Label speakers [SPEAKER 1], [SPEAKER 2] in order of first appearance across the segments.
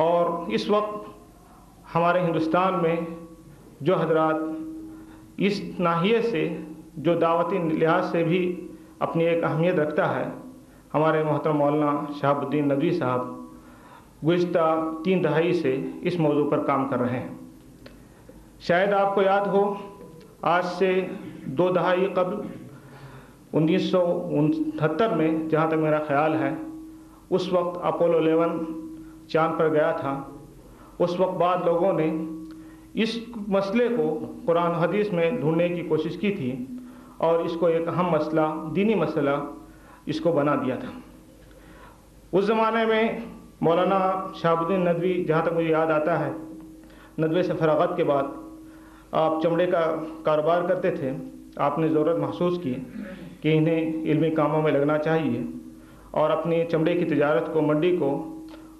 [SPEAKER 1] اور اس وقت ہمارے ہندوستان میں جو حضرات اس ناحیے سے جو دعوتی لحاظ سے بھی اپنی ایک اہمیت رکھتا ہے، ہمارے محترم مولانا شہاب الدین ندوی صاحب گزشتہ 3 دہائی سے اس موضوع پر کام کر رہے ہیں۔ شاید آپ کو یاد ہو، آج سے 2 دہائی قبل 1969 میں جہاں تک میرا خیال ہے، اس وقت اپولو 11 چاند پر گیا تھا۔ اس وقت بعد لوگوں نے اس مسئلے کو قرآن حدیث میں ڈھونڈنے کی کوشش کی تھی اور اس کو ایک اہم مسئلہ، دینی مسئلہ اس کو بنا دیا تھا۔ اس زمانے میں مولانا شہاب الدین ندوی، جہاں تک مجھے یاد آتا ہے، ندوے سے فراغت کے بعد آپ چمڑے کا کاروبار کرتے تھے۔ آپ نے ضرورت محسوس کی کہ انہیں علمی کاموں میں لگنا چاہیے، اور اپنی چمڑے کی تجارت کو، منڈی کو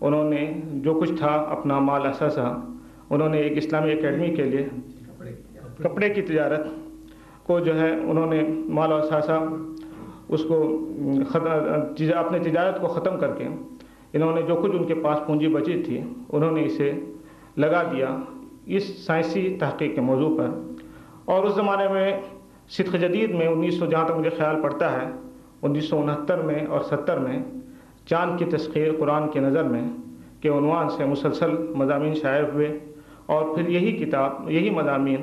[SPEAKER 1] انہوں نے جو کچھ تھا اپنا مال اثاثہ، انہوں نے ایک اسلامی اکیڈمی کے لیے کپڑے کی تجارت کو جو ہے انہوں نے مال و اثاثہ اس کو اپنے تجارت کو ختم کر کے انہوں نے جو کچھ ان کے پاس پونجی بچی تھی انہوں نے اسے لگا دیا اس سائنسی تحقیق کے موضوع پر۔ اور اس زمانے میں صدق جدید میں جہاں تک مجھے خیال پڑتا ہے 1969 میں اور 70 میں چاند کی تسخیر قرآن کی نظر میں کے عنوان سے مسلسل مضامین شائع ہوئے، اور پھر یہی مضامین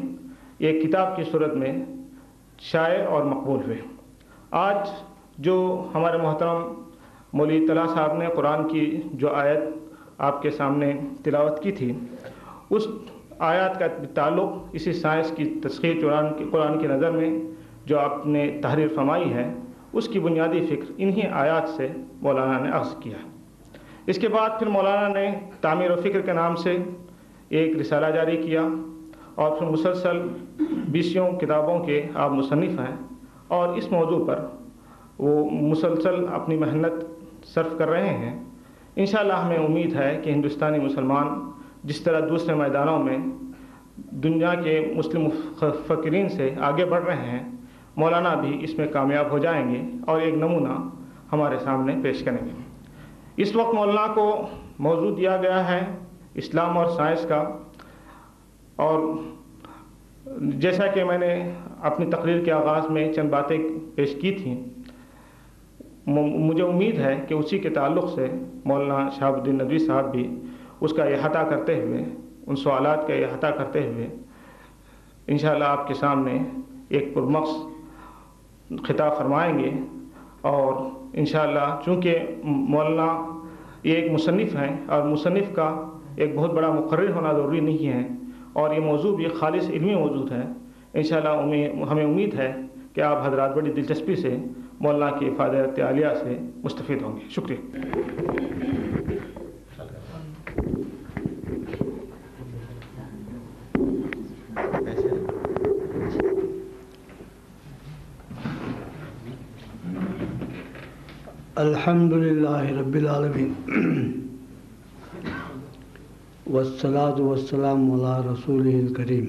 [SPEAKER 1] ایک کتاب کی صورت میں شائع اور مقبول ہوئے۔ آج جو ہمارے محترم مولوی طلحہ صاحب نے قرآن کی جو آیت آپ کے سامنے تلاوت کی تھی، اس آیات کا تعلق اسی سائنس کی تسخیر قرآن کی نظر میں جو آپ نے تحریر فرمائی ہے، اس کی بنیادی فکر انہی آیات سے مولانا نے اخذ کیا۔ اس کے بعد پھر مولانا نے تعمیر و فکر کے نام سے ایک رسالہ جاری کیا، اور پھر مسلسل 20 کتابوں کے آپ مصنف ہیں، اور اس موضوع پر وہ مسلسل اپنی محنت صرف کر رہے ہیں۔ انشاءاللہ ہمیں امید ہے کہ ہندوستانی مسلمان جس طرح دوسرے میدانوں میں دنیا کے مسلم مفکرین سے آگے بڑھ رہے ہیں، مولانا بھی اس میں کامیاب ہو جائیں گے اور ایک نمونہ ہمارے سامنے پیش کریں گے۔ اس وقت مولانا کو موضوع دیا گیا ہے اسلام اور سائنس کا، اور جیسا کہ میں نے اپنی تقریر کے آغاز میں چند باتیں پیش کی تھیں، مجھے امید ہے کہ اسی کے تعلق سے مولانا شہاب الدین ندوی صاحب بھی اس کا احاطہ کرتے ہوئے، ان سوالات کا احاطہ کرتے ہوئے انشاءاللہ آپ کے سامنے ایک پرمغز خطاب فرمائیں گے۔ اور انشاءاللہ چونکہ مولانا ایک مصنف ہیں، اور مصنف کا ایک بہت بڑا مقرر ہونا ضروری نہیں ہے، اور یہ موضوع بھی خالص علمی موضوع ہے، انشاءاللہ ہمیں امید ہے کہ آپ حضرات بڑی دلچسپی سے مولانا کی افادت عالیہ سے مستفید ہوں گے۔ شکریہ۔
[SPEAKER 2] الحمدللہ رب العالمین والصلاة والسلام علی رسولہ الکریم،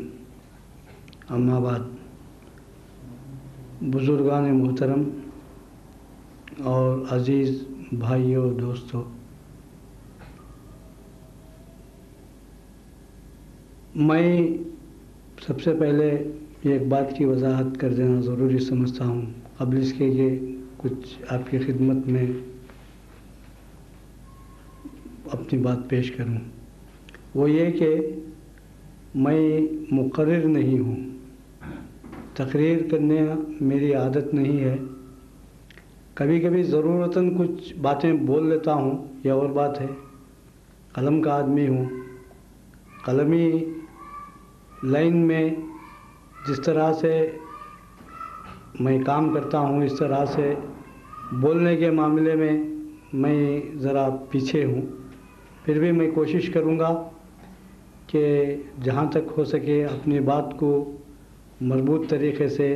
[SPEAKER 2] اما بعد۔ بزرگان محترم اور عزیز بھائیوں اور دوستوں، میں سب سے پہلے ایک بات کی وضاحت کر دینا ضروری سمجھتا ہوں قبل اس کے یہ کچھ آپ کی خدمت میں اپنی بات پیش کروں۔ وہ یہ کہ میں مقرر نہیں ہوں، تقریر کرنے میری عادت نہیں ہے۔ کبھی کبھی ضرورتاً کچھ باتیں بول لیتا ہوں، یہ اور بات ہے۔ قلم کا آدمی ہوں، قلمی لائن میں جس طرح سے میں کام کرتا ہوں، اس طرح سے بولنے کے معاملے میں میں ذرا پیچھے ہوں۔ پھر بھی میں کوشش کروں گا کہ جہاں تک ہو سکے اپنی بات کو مربوط طریقے سے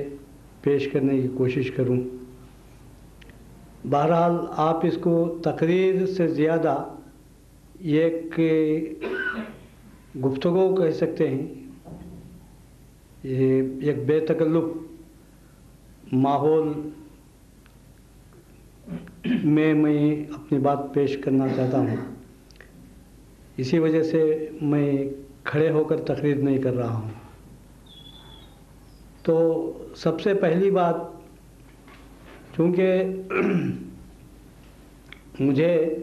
[SPEAKER 2] پیش کرنے کی کوشش کروں۔ بہرحال آپ اس کو تقریر سے زیادہ ایک گفتگو کہہ سکتے ہیں۔ یہ ایک بے تکلف ماحول میں اپنی بات پیش کرنا چاہتا ہوں۔ اسی وجہ سے میں کھڑے ہو کر تقریر نہیں کر رہا ہوں۔ تو سب سے پہلی بات، چونکہ مجھے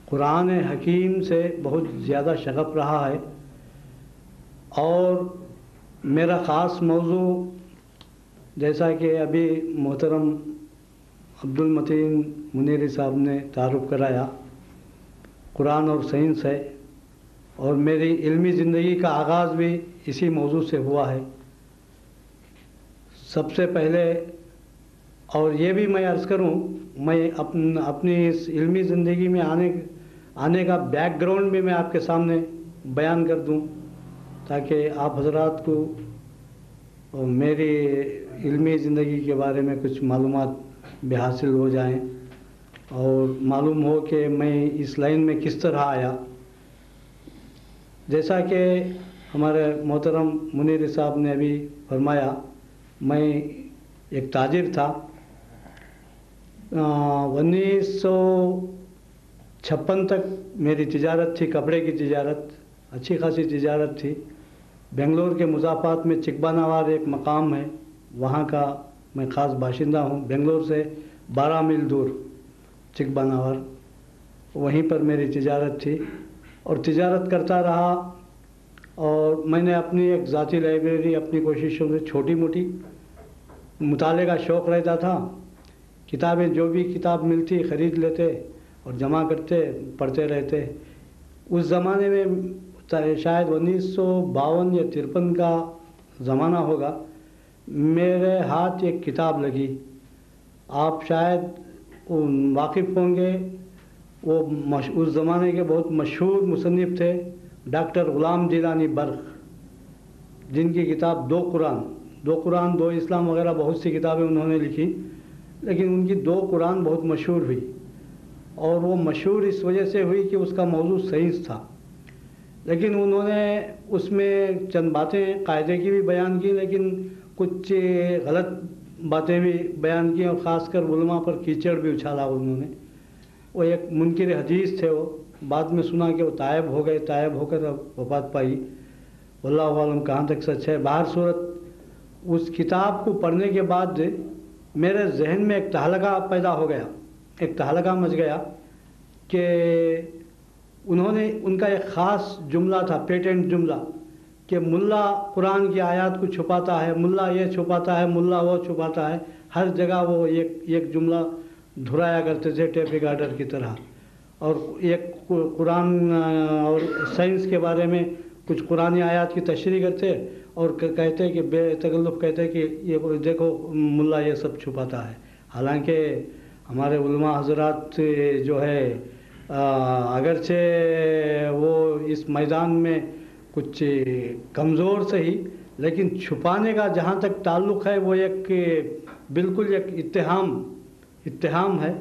[SPEAKER 2] قرآن حکیم سے بہت زیادہ شغف رہا ہے، اور میرا خاص موضوع جیسا کہ ابھی محترم عبد المتین منیری صاحب نے تعارف کرایا، قرآن اور سائنس ہے، اور میری علمی زندگی کا آغاز بھی اسی موضوع سے ہوا ہے۔ سب سے پہلے، اور یہ بھی میں عرض کروں، میں اپنی اس علمی زندگی میں آنے کا بیک گراؤنڈ بھی میں آپ کے سامنے بیان کر دوں، تاکہ آپ حضرات کو میری علمی زندگی کے بارے میں کچھ معلومات بھی حاصل ہو جائیں، اور معلوم ہو کہ میں اس لائن میں کس طرح آیا۔ جیسا کہ ہمارے محترم منیر صاحب نے ابھی فرمایا، میں ایک تاجر تھا۔ 1956 تک میری تجارت تھی، کپڑے کی تجارت، اچھی خاصی تجارت تھی۔ بنگلور کے مضافات میں چکباناوار ایک مقام ہے، وہاں کا میں خاص باشندہ ہوں۔ بنگلور سے 12 میل دور چکباناوار، وہیں پر میری تجارت تھی، اور تجارت کرتا رہا۔ اور میں نے اپنی ایک ذاتی لائبریری اپنی کوششوں سے چھوٹی موٹی، مطالعے کا شوق رہتا تھا، کتابیں جو بھی کتاب ملتی خرید لیتے اور جمع کرتے، پڑھتے رہتے۔ اس زمانے میں شاید 1952 یا 53 کا زمانہ ہوگا، میرے ہاتھ ایک کتاب لگی، آپ شاید واقف ہوں گے، وہ اس زمانے کے بہت مشہور مصنف تھے ڈاکٹر غلام جیلانی برق، جن کی کتاب دو قرآن دو اسلام وغیرہ بہت سی کتابیں انہوں نے لکھی، لیکن ان کی دو قرآن بہت مشہور ہوئی، اور وہ مشہور اس وجہ سے ہوئی کہ اس کا موضوع سائنس تھا۔ لیکن انہوں نے اس میں چند باتیں قاعدے کی بھی بیان کی، لیکن کچھ غلط باتیں بھی بیان کی، اور خاص کر علماء پر کیچڑ بھی اچھالا انہوں نے۔ وہ ایک منکر حدیث تھے، وہ بعد میں سنا کہ وہ طائب ہو گئے، طائب ہو کر وفات پائی، واللہ عالم کہاں تک سچ ہے۔ باہر صورت اس کتاب کو پڑھنے کے بعد میرے ذہن میں ایک تہلکہ پیدا ہو گیا، ایک تہلکہ مچ گیا کہ انہوں نے، ان کا ایک خاص جملہ تھا، پیٹنٹ جملہ، کہ ملا قرآن کی آیات کو چھپاتا ہے، ملا یہ چھپاتا ہے، ملا وہ چھپاتا ہے۔ ہر جگہ وہ ایک جملہ دھرایا کرتے تھے ٹیپ ریکارڈر کی طرح، اور ایک قرآن اور سائنس کے بارے میں کچھ قرآنی آیات کی تشریح کرتے، اور کہتے کہ بے تکلف کہتے کہ یہ دیکھو ملا یہ سب چھپاتا ہے۔ حالانکہ ہمارے علماء حضرات جو ہے اگرچہ وہ اس میدان میں کچھ کمزور سے ہی، لیکن چھپانے کا جہاں تک تعلق ہے وہ ایک بالکل ایک اتہام ہے۔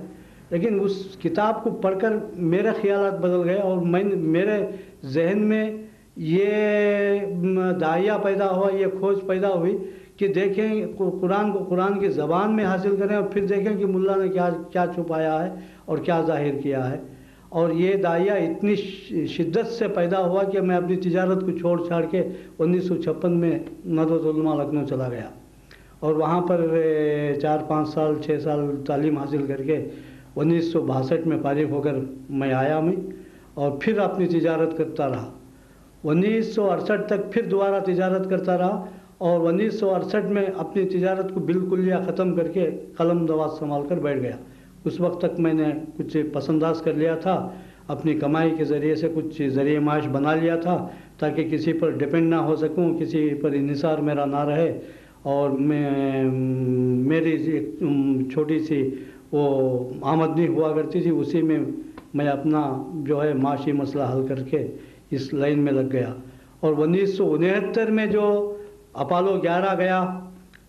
[SPEAKER 2] لیکن اس کتاب کو پڑھ کر میرے خیالات بدل گئے، اور میرے ذہن میں یہ داعیہ پیدا ہوا، یہ کھوج پیدا ہوئی کہ دیکھیں قرآن کو قرآن کی زبان میں حاصل کریں، اور پھر دیکھیں کہ ملا نے کیا چھپایا ہے اور کیا ظاہر کیا ہے۔ اور یہ داعیہ اتنی شدت سے پیدا ہوا کہ میں اپنی تجارت کو چھوڑ چھاڑ کے 1956 میں ندوۃ العلماء لکھنؤ چلا گیا، اور وہاں پر 4-5 سال 6 سال تعلیم حاصل کر کے 1962 میں فارغ ہو کر میں آیا، اور پھر اپنی تجارت کرتا رہا۔ 1968 تک پھر دوبارہ تجارت کرتا رہا، اور 1968 میں اپنی تجارت کو بالکل ختم کر کے قلم دوات سنبھال کر بیٹھ گیا۔ اس وقت تک میں نے کچھ پسنداز کر لیا تھا، اپنی کمائی کے ذریعے سے کچھ ذریعہ معاش بنا لیا تھا، تاکہ کسی پر ڈپینڈ نہ ہو سکوں، کسی پر انحصار میرا نہ رہے، اور میری چھوٹی سی وہ آمدنی ہوا کرتی تھی، اسی میں میں اپنا جو ہے معاشی مسئلہ حل کر کے اس لائن میں لگ گیا۔ اور 1969 میں جو اپولو 11 گیا،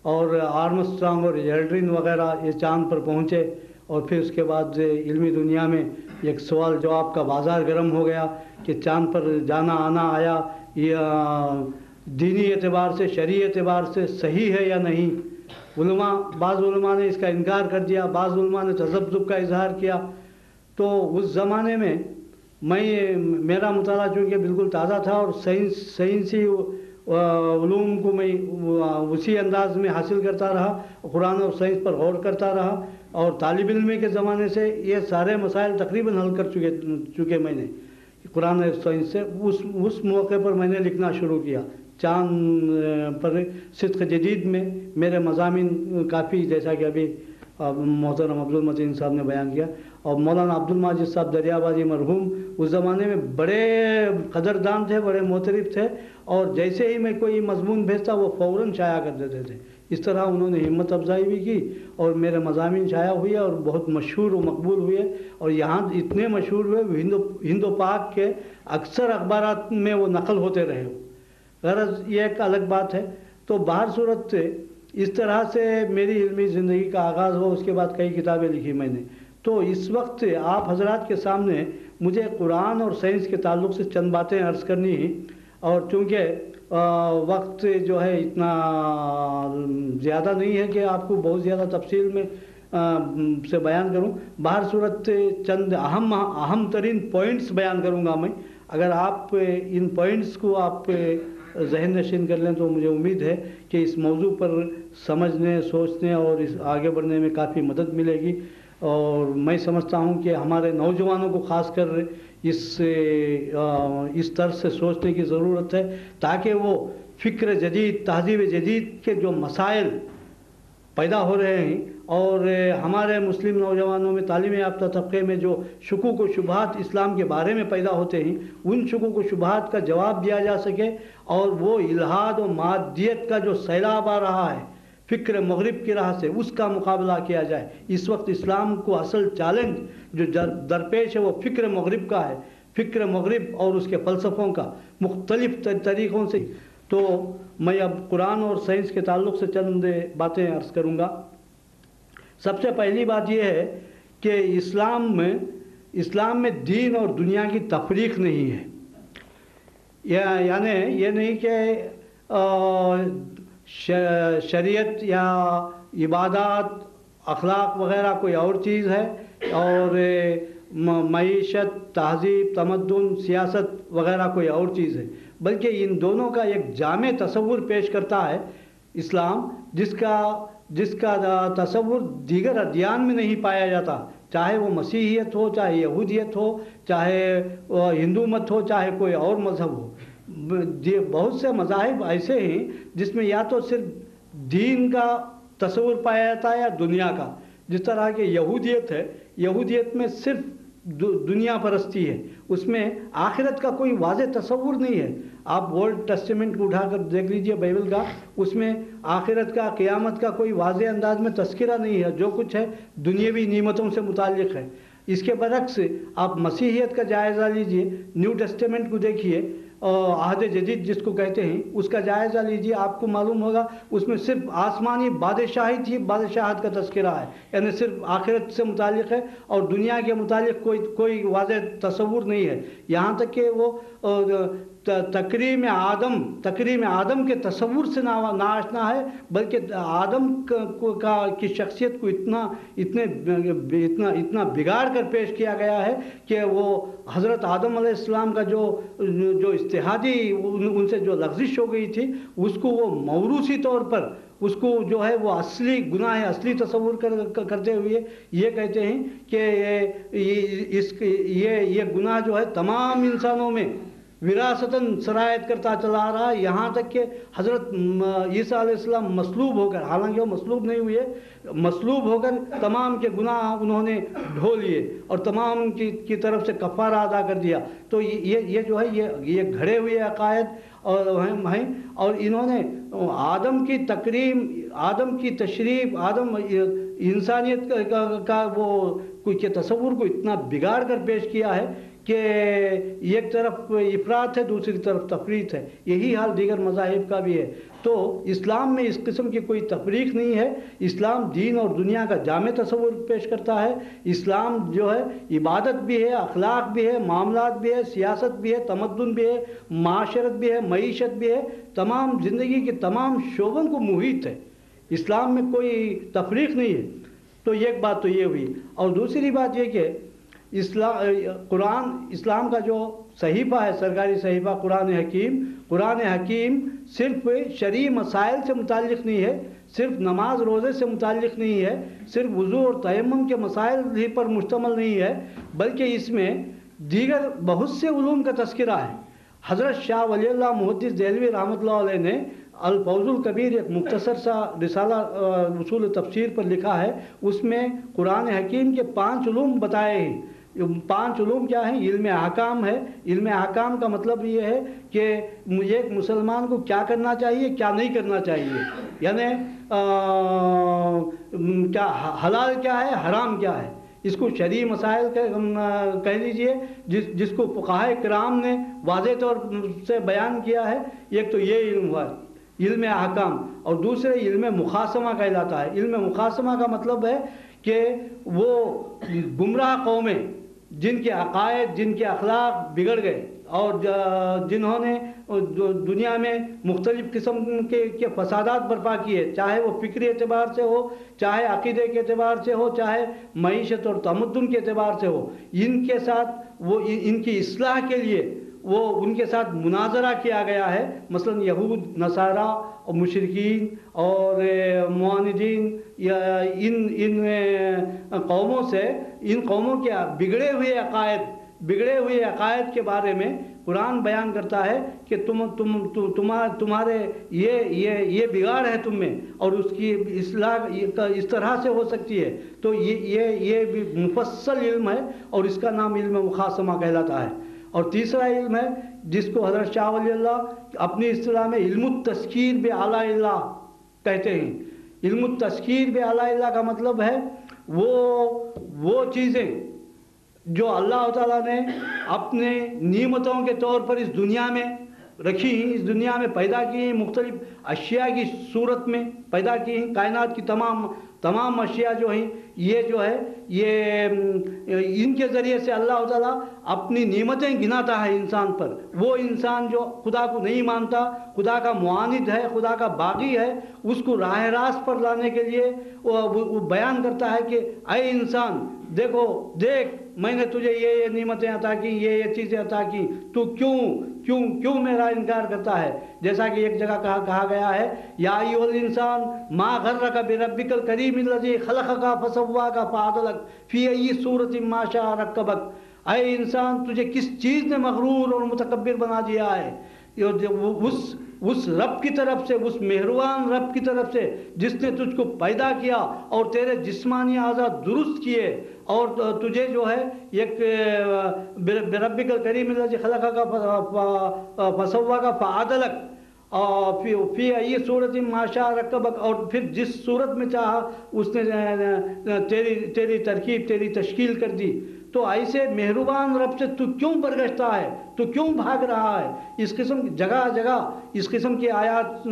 [SPEAKER 2] اور آرمسٹرانگ اور ایلڈرن وغیرہ یہ چاند پر پہنچے، اور پھر اس کے بعد علمی دنیا میں ایک سوال جواب کا بازار گرم ہو گیا کہ چاند پر جانا آنا آیا یہ دینی اعتبار سے، شرعی اعتبار سے صحیح ہے یا نہیں۔ بعض علماء نے اس کا انکار کر دیا، بعض علماء نے تذبذب کا اظہار کیا۔ تو اس زمانے میں میرا مطالعہ چونکہ بالکل تازہ تھا اور سائنسی علوم کو میں اسی انداز میں حاصل کرتا رہا، قرآن اور سائنس پر غور کرتا رہا، اور طالب علم کے زمانے سے یہ سارے مسائل تقریباً حل کر چکے میں نے قرآن اور سائنس سے۔ اس موقع پر میں نے لکھنا شروع کیا۔ چاند پر صدق جدید میں میرے مضامین کافی، جیسا کہ ابھی محترم عبدالمتین صاحب نے بیان کیا، اور مولانا عبدالماجد صاحب دریابادی مرحوم اس زمانے میں بڑے قدردان تھے، بڑے معترف تھے، اور جیسے ہی میں کوئی مضمون بھیجتا وہ فوراً شائع کر دیتے تھے۔ اس طرح انہوں نے ہمت افزائی بھی کی اور میرے مضامین شائع ہوئے اور بہت مشہور و مقبول ہوئے، اور یہاں اتنے مشہور ہوئے ہند و پاک کے اکثر اخبارات میں وہ نقل ہوتے رہے۔ غرض یہ ایک الگ بات ہے۔ تو بہر صورت اس طرح سے میری علمی زندگی کا آغاز ہوا۔ اس کے بعد کئی کتابیں لکھی میں نے۔ تو اس وقت آپ حضرات کے سامنے مجھے قرآن اور سائنس کے تعلق سے چند باتیں عرض کرنی ہیں، اور چونکہ وقت جو ہے اتنا زیادہ نہیں ہے کہ آپ کو بہت زیادہ تفصیل میں سے بیان کروں۔ بہر صورت چند اہم ترین پوائنٹس بیان کروں گا میں۔ اگر آپ ان پوائنٹس کو آپ ذہن نشین کر لیں تو مجھے امید ہے کہ اس موضوع پر سمجھنے، سوچنے اور اس آگے بڑھنے میں کافی مدد ملے گی۔ اور میں سمجھتا ہوں کہ ہمارے نوجوانوں کو خاص کر اس طرز سے سوچنے کی ضرورت ہے، تاکہ وہ فکر جدید، تہذیب جدید کے جو مسائل پیدا ہو رہے ہیں، اور ہمارے مسلم نوجوانوں میں، تعلیم یافتہ طبقے میں جو شکوک و شبہات اسلام کے بارے میں پیدا ہوتے ہیں، ان شکوک و شبہات کا جواب دیا جا سکے، اور وہ الحاد و مادیت کا جو سیلاب آ رہا ہے فکر مغرب کی راہ سے، اس کا مقابلہ کیا جائے۔ اس وقت اسلام کو اصل چیلنج جو درپیش ہے وہ فکر مغرب کا ہے، فکر مغرب اور اس کے فلسفوں کا مختلف طریقوں سے۔ تو میں اب قرآن اور سائنس کے تعلق سے چند باتیں عرض کروں گا۔ سب سے پہلی بات یہ ہے کہ اسلام میں دین اور دنیا کی تفریق نہیں ہے۔ یعنی یہ نہیں کہ شریعت یا عبادات، اخلاق وغیرہ کوئی اور چیز ہے، اور معیشت، تہذیب، تمدن، سیاست وغیرہ کوئی اور چیز ہے، بلکہ ان دونوں کا ایک جامع تصور پیش کرتا ہے اسلام، جس کا تصور دیگر ادیان میں نہیں پایا جاتا، چاہے وہ مسیحیت ہو، چاہے یہودیت ہو، چاہے ہندو مت ہو، چاہے کوئی اور مذہب ہو۔ بہت سے مذاہب ایسے ہیں جس میں یا تو صرف دین کا تصور پایا جاتا ہے یا دنیا کا۔ جس طرح کہ یہودیت ہے، یہودیت میں صرف دنیا پرستی ہے، اس میں آخرت کا کوئی واضح تصور نہیں ہے۔ آپ اولڈ ٹیسٹمنٹ کو اٹھا کر دیکھ لیجئے بائبل کا، اس میں آخرت کا، قیامت کا کوئی واضح انداز میں تذکرہ نہیں ہے۔ جو کچھ ہے دنیاوی نعمتوں سے متعلق ہے۔ اس کے برعکس آپ مسیحیت کا جائزہ لیجئے، نیو ٹیسٹمنٹ کو دیکھیے، عہد جدید جس کو کہتے ہیں، اس کا جائزہ لیجئے، آپ کو معلوم ہوگا اس میں صرف آسمانی بادشاہت کا تذکرہ ہے، یعنی صرف آخرت سے متعلق ہے، اور دنیا کے متعلق کوئی واضح تصور نہیں ہے۔ یہاں تک کہ وہ تکریم آدم کے تصور سے ناآشنا ہے، بلکہ آدم کی شخصیت کو اتنا بگاڑ کر پیش کیا گیا ہے کہ وہ حضرت آدم علیہ السلام کا جو استحادی ان سے جو لغزش ہو گئی تھی، اس کو وہ موروثی طور پر اس کو جو ہے وہ اصلی گناہ ہے، اصلی تصور کرتے ہوئے یہ کہتے ہیں کہ یہ گناہ جو ہے تمام انسانوں میں وراثتاً سرایت کرتا چلا آ رہا ہے، یہاں تک کہ حضرت عیسیٰ علیہ السلام مصلوب ہو کر، حالانکہ وہ مصلوب نہیں ہوئے، مصلوب ہو کر تمام کے گناہ انہوں نے ڈھو لیے اور تمام کی طرف سے کفارہ ادا کر دیا۔ تو یہ جو ہے یہ گھڑے ہوئے عقائد ہیں، اور انہوں نے آدم کی تکریم، آدم کی تشریف، انسانیت کا وہ کے تصور کو اتنا بگاڑ کر پیش کیا ہے کہ ایک طرف افراط ہے، دوسری طرف تفریط ہے۔ یہی حال دیگر مذاہب کا بھی ہے۔ تو اسلام میں اس قسم کی کوئی تفریق نہیں ہے۔ اسلام دین اور دنیا کا جامع تصور پیش کرتا ہے۔ اسلام جو ہے عبادت بھی ہے، اخلاق بھی ہے، معاملات بھی ہے، سیاست بھی ہے، تمدن بھی ہے، معاشرت بھی ہے، معیشت بھی ہے، تمام زندگی کے تمام شعبوں کو محیط ہے۔ اسلام میں کوئی تفریق نہیں ہے۔ تو ایک بات تو یہ ہوئی، اور دوسری بات یہ کہ اسلام کا جو صحیفہ ہے، سرکاری صحیفہ قرآن حکیم صرف شرعی مسائل سے متعلق نہیں ہے، صرف نماز روزے سے متعلق نہیں ہے، صرف وضو اور تیمم کے مسائل ہی پر مشتمل نہیں ہے، بلکہ اس میں دیگر بہت سے علوم کا تذکرہ ہے۔ حضرت شاہ ولی اللہ محدث دہلوی رحمۃ اللہ علیہ نے الفوز الکبیر ایک مختصر سا رسالہ اصول تفسیر پر لکھا ہے، اس میں قرآن حکیم کے 5 علوم بتائے ہیں۔ 5 علوم کیا ہیں؟ علم احکام ہے۔ علم احکام کا مطلب یہ ہے کہ ایک مسلمان کو کیا کرنا چاہیے، کیا نہیں کرنا چاہیے، یعنی کیا حلال کیا ہے، حرام کیا ہے، اس کو شرعی مسائل کہہ لیجئے، جس کو فقہائے کرام نے واضح طور سے بیان کیا ہے۔ ایک تو یہ علم ہوا، علم احکام، اور دوسرے علم مخاصمہ کہلاتا ہے۔ علم مخاصمہ کا مطلب ہے کہ وہ گمراہ قومیں جن کے عقائد، جن کے اخلاق بگڑ گئے اور جنہوں نے دنیا میں مختلف قسم کے فسادات برپا کیے، چاہے وہ فکری اعتبار سے ہو، چاہے عقیدے کے اعتبار سے ہو، چاہے معیشت اور تمدن کے اعتبار سے ہو، ان کے ساتھ وہ ان کی اصلاح کے لیے وہ ان کے ساتھ مناظرہ کیا گیا ہے۔ مثلا یہود، نصارہ اور مشرکین اور معاندین یا ان قوموں سے، ان قوموں کے بگڑے ہوئے عقائد کے بارے میں قرآن بیان کرتا ہے کہ تمہارے یہ بگاڑ ہے تم میں، اور اس کی اصلاح اس طرح سے ہو سکتی ہے۔ تو یہ بھی مفصل علم ہے، اور اس کا نام علم مخاصمہ کہلاتا ہے۔ اور تیسرا علم ہے جس کو حضرت شاہ ولی اللہ اپنی اصطلاح میں علم التذکیر بآلاء اللہ کہتے ہیں۔ علم التذکیر بآلاء اللہ کا مطلب ہے وہ چیزیں جو اللہ تعالیٰ نے اپنے نعمتوں کے طور پر اس دنیا میں رکھی ہیں، اس دنیا میں پیدا کی ہیں، مختلف اشیاء کی صورت میں پیدا کی ہیں۔ کائنات کی تمام اشیاء جو ہیں، یہ ان کے ذریعے سے اللہ تعالیٰ اپنی نعمتیں گناتا ہے انسان پر۔ وہ انسان جو خدا کو نہیں مانتا، خدا کا معاند ہے، خدا کا باغی ہے، اس کو راہ راست پر لانے کے لیے وہ بیان کرتا ہے کہ اے انسان دیکھ میں نے تجھے یہ نعمتیں عطا کی، یہ چیزیں عطا کی، تو کیوں میرا انکار کرتا ہے؟ جیسا کہ ایک جگہ کہا گیا ہے، یا ایھا الانسان ما غرک بربک الکریم الذی خلقک فسواک فعدلک فی ای صورۃ ما شاء رکبک۔ اے انسان، تجھے کس چیز نے مغرور اور متکبر بنا دیا ہے؟ اس رب کی طرف سے، اس مہربان رب کی طرف سے جس نے تجھ کو پیدا کیا اور تیرے جسمانی اعضاء درست کیے، اور تجھے جو ہے ایک بربک الکریم الذی خلقک فسواک فعدلک فی ای صورت ما شاء رکبک، اور پھر جس صورت میں چاہا اس نے تیری ترکیب، تیری تشکیل کر دی۔ تو ایسے مہربان رب سے تو کیوں برگشتہ ہے، تو کیوں بھاگ رہا ہے؟ اس قسم جگہ اس قسم کی آیات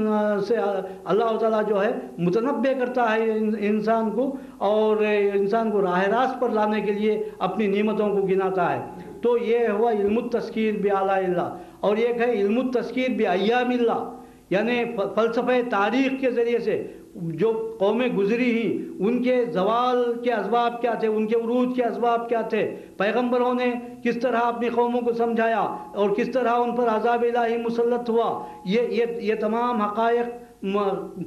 [SPEAKER 2] سے اللہ تعالیٰ جو ہے متنبہ کرتا ہے انسان کو، اور انسان کو راہ راست پر لانے کے لیے اپنی نعمتوں کو گناتا ہے۔ تو یہ ہوا علم التذکیر بآلاء اللہ۔ اور ایک ہے علم التذکیر بایام اللہ، یعنی فلسفہ تاریخ کے ذریعے سے جو قومیں گزری ہیں ان کے زوال کے اسباب کیا تھے، ان کے عروج کے اسباب کیا تھے، پیغمبروں نے کس طرح اپنی قوموں کو سمجھایا اور کس طرح ان پر عذاب الہی مسلط ہوا۔ یہ تمام حقائق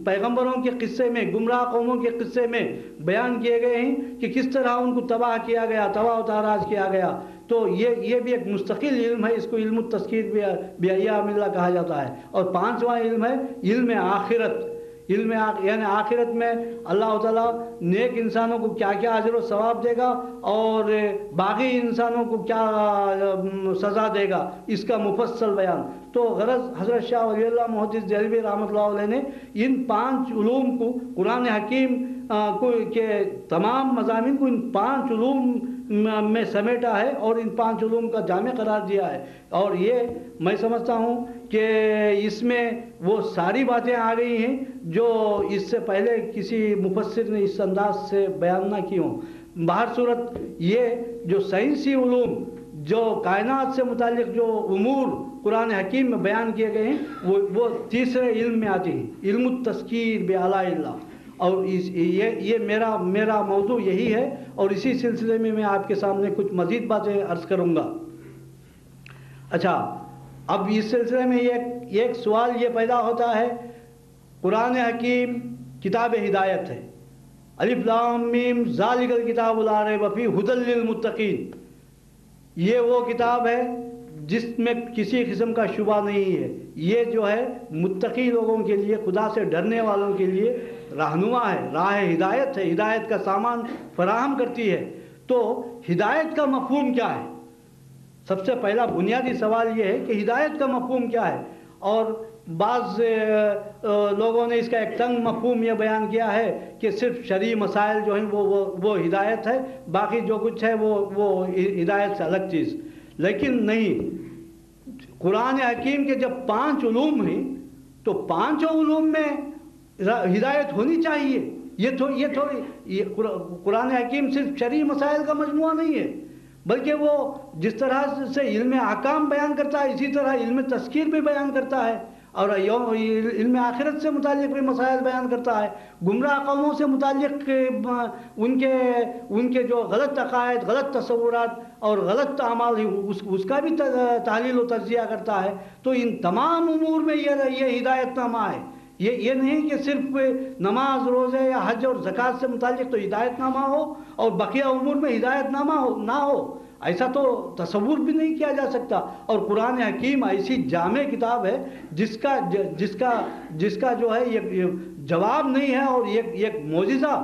[SPEAKER 2] پیغمبروں کے قصے میں، گمراہ قوموں کے قصے میں بیان کیے گئے ہیں کہ کس طرح ان کو تباہ کیا گیا، تباہ و تاراج کیا گیا۔ تو یہ بھی ایک مستقل علم ہے، اس کو علم التذکیر بایام اللہ کہا جاتا ہے۔ اور 5واں علم ہے علم آخرت۔ یعنی آخرت میں اللہ تعالیٰ نیک انسانوں کو کیا کیا اجر و ثواب دے گا اور باغی انسانوں کو کیا سزا دے گا، اس کا مفصل بیان۔ تو غرض حضرت شاہ ولی اللہ محدث دہلوی رحمۃ اللہ علیہ نے ان 5 علوم کو، قرآن حکیم کے تمام مضامین کو ان 5 علوم میں سمیٹا ہے اور ان 5 علوم کا جامع قرار دیا ہے۔ اور یہ میں سمجھتا ہوں کہ اس میں وہ ساری باتیں آ گئی ہیں جو اس سے پہلے کسی مفسر نے اس انداز سے بیان نہ کی ہوں۔ بہر صورت یہ جو سائنسی علوم، جو کائنات سے متعلق جو امور قرآن حکیم میں بیان کیے گئے ہیں، وہ تیسرے علم میں آتے ہیں، علم التذکیر بآلاء اللہ۔ اور یہ میرا موضوع یہی ہے، اور اسی سلسلے میں آپ کے سامنے کچھ مزید باتیں عرض کروں گا۔ اچھا، اب اس سلسلے میں ایک سوال یہ پیدا ہوتا ہے، قرآن حکیم کتاب ہدایت ہے، الف لام میم ذالک الکتاب لا ریب فیہ ھدی للمتقین، یہ وہ کتاب ہے جس میں کسی قسم کا شبہ نہیں ہے، یہ جو ہے متقی لوگوں کے لیے، خدا سے ڈرنے والوں کے لیے رہنما ہے، راہ ہدایت ہے، ہدایت کا سامان فراہم کرتی ہے۔ تو ہدایت کا مفہوم کیا ہے؟ سب سے پہلا بنیادی سوال یہ ہے کہ ہدایت کا مفہوم کیا ہے؟ اور بعض لوگوں نے اس کا ایک تنگ مفہوم یہ بیان کیا ہے کہ صرف شرعی مسائل جو ہیں وہ ہدایت ہے، باقی جو کچھ ہے وہ ہدایت سے الگ چیز۔ لیکن نہیں، قرآن حکیم کے جب 5 علوم ہیں تو 5 علوم میں ہدایت ہونی چاہیے۔ یہ قرآن حکیم صرف شرعی مسائل کا مجموعہ نہیں ہے، بلکہ وہ جس طرح سے علم احکام بیان کرتا ہے، اسی طرح علم تذکیر بھی بیان کرتا ہے، اور علم آخرت سے متعلق بھی مسائل بیان کرتا ہے، گمراہ قوموں سے متعلق ان کے جو غلط عقائد، غلط تصورات اور غلط اعمال ہیں اس کا بھی تحلیل و تجزیہ کرتا ہے۔ تو ان تمام امور میں یہ ہدایت نامہ ہے۔ یہ نہیں کہ صرف نماز، روزے یا حج اور زکوٰۃ سے متعلق تو ہدایت نامہ ہو اور بقیہ امور میں ہدایت نامہ نہ ہو، ایسا تو تصور بھی نہیں کیا جا سکتا۔ اور قرآن حکیم ایسی جامع کتاب ہے جس کا جو ہے یہ جواب نہیں ہے، اور ایک معجزہ،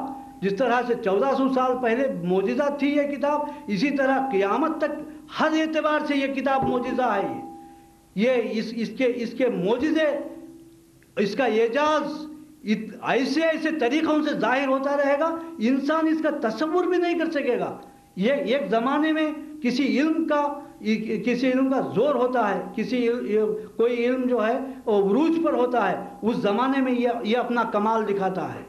[SPEAKER 2] جس طرح سے 1400 سال پہلے معجزہ تھی یہ کتاب، اسی طرح قیامت تک ہر اعتبار سے یہ کتاب معجزہ ہے۔ اس کے معجزے، اس کا اعجاز ایسے طریقوں سے ظاہر ہوتا رہے گا، انسان اس کا تصور بھی نہیں کر سکے گا۔ یہ ایک زمانے میں کسی علم کا زور ہوتا ہے، کوئی علم جو ہے وہ عروج پر ہوتا ہے، اس زمانے میں یہ اپنا کمال دکھاتا ہے۔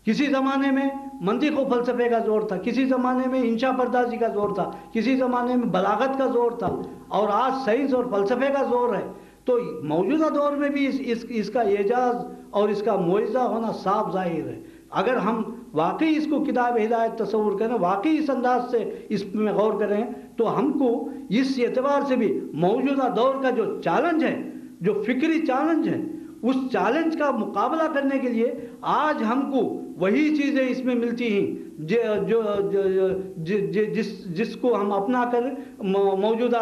[SPEAKER 2] کسی زمانے میں منطق و فلسفے کا زور تھا، کسی زمانے میں انشاء پردازی کا زور تھا، کسی زمانے میں بلاغت کا زور تھا، اور آج سائنس اور فلسفے کا زور ہے۔ تو موجودہ دور میں بھی اس کا اعجاز اور اس کا معجزہ ہونا صاف ظاہر ہے۔ اگر ہم واقعی اس کو کتاب ہدایت تصور کریں، واقعی اس انداز سے اس میں غور کریں، تو ہم کو اس اعتبار سے بھی موجودہ دور کا جو چیلنج ہے، جو فکری چیلنج ہے، اس چیلنج کا مقابلہ کرنے کے لیے آج ہم کو وہی چیزیں اس میں ملتی ہیں جس کو ہم اپنا کر موجودہ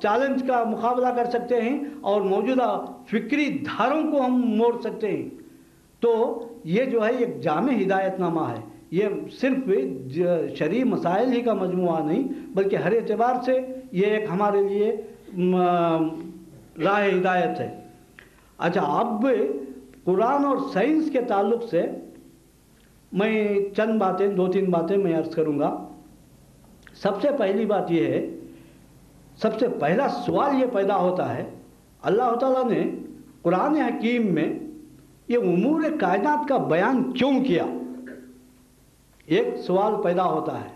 [SPEAKER 2] چیلنج کا مقابلہ کر سکتے ہیں اور موجودہ فکری دھاروں کو ہم موڑ سکتے ہیں۔ تو یہ جو ہے ایک جامع ہدایت نامہ ہے، یہ صرف شرعی مسائل ہی کا مجموعہ نہیں، بلکہ ہر اعتبار سے یہ ایک ہمارے لیے راہ ہدایت ہے۔ اچھا، اب قرآن اور سائنس کے تعلق سے میں چند باتیں، 2-3 باتیں میں عرض کروں گا۔ سب سے پہلی بات یہ ہے، سب سے پہلا سوال یہ پیدا ہوتا ہے، اللہ تعالیٰ نے قرآن حکیم میں یہ امور کائنات کا بیان کیوں کیا؟ ایک سوال پیدا ہوتا ہے،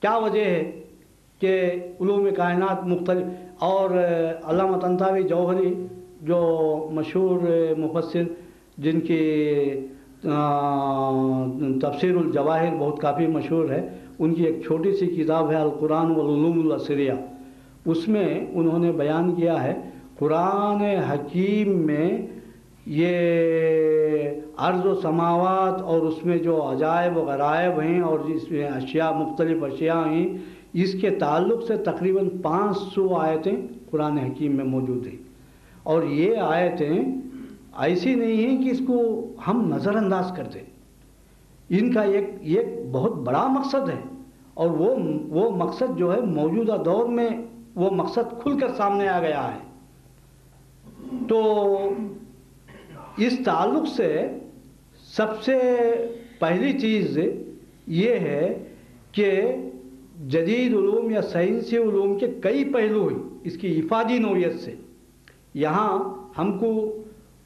[SPEAKER 2] کیا وجہ ہے کہ علوم کائنات مختلف، اور علامہ طنطاوی جوہری جو مشہور مفسر جن کی تفسیر الجواہر بہت کافی مشہور ہے، ان کی ایک چھوٹی سی کتاب ہے القرآن والعلوم العصریہ، اس میں انہوں نے بیان کیا ہے قرآن حکیم میں یہ ارض و سماوات اور اس میں جو عجائب و غرائب ہیں اور اس میں مختلف اشیاء ہیں، اس کے تعلق سے تقریباً 500 آیتیں قرآن حکیم میں موجود ہیں، اور یہ آیتیں ایسی نہیں ہیں کہ اس کو ہم نظر انداز کر دیں۔ ان کا ایک بہت بڑا مقصد ہے، اور وہ مقصد جو ہے موجودہ دور میں وہ مقصد کھل کر سامنے آ گیا ہے۔ تو اس تعلق سے سب سے پہلی چیز یہ ہے کہ جدید علوم یا سائنسی علوم کے کئی پہلو ہیں اس کی افادی نوعیت سے۔ یہاں ہم کو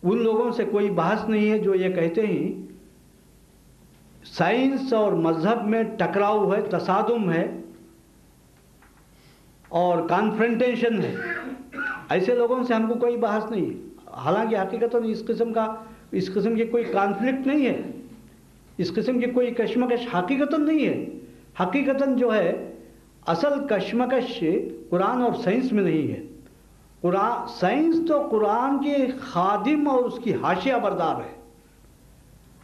[SPEAKER 2] ان لوگوں سے کوئی بحث نہیں ہے جو یہ کہتے ہیں سائنس اور مذہب میں ٹکراؤ ہے، تصادم ہے اور کانفرنٹیشن ہے، ایسے لوگوں سے ہم کو کوئی بحث نہیں ہے۔ حالانکہ حقیقتاً اس قسم کی کوئی کانفلکٹ نہیں ہے، اس قسم کی کوئی کشمکش حقیقتاً نہیں ہے. حقیقتاً جو ہے اصل کشمکش قرآن اور سائنس میں نہیں ہے. سائنس تو قرآن کے خادم اور اس کی حاشیہ بردار ہے.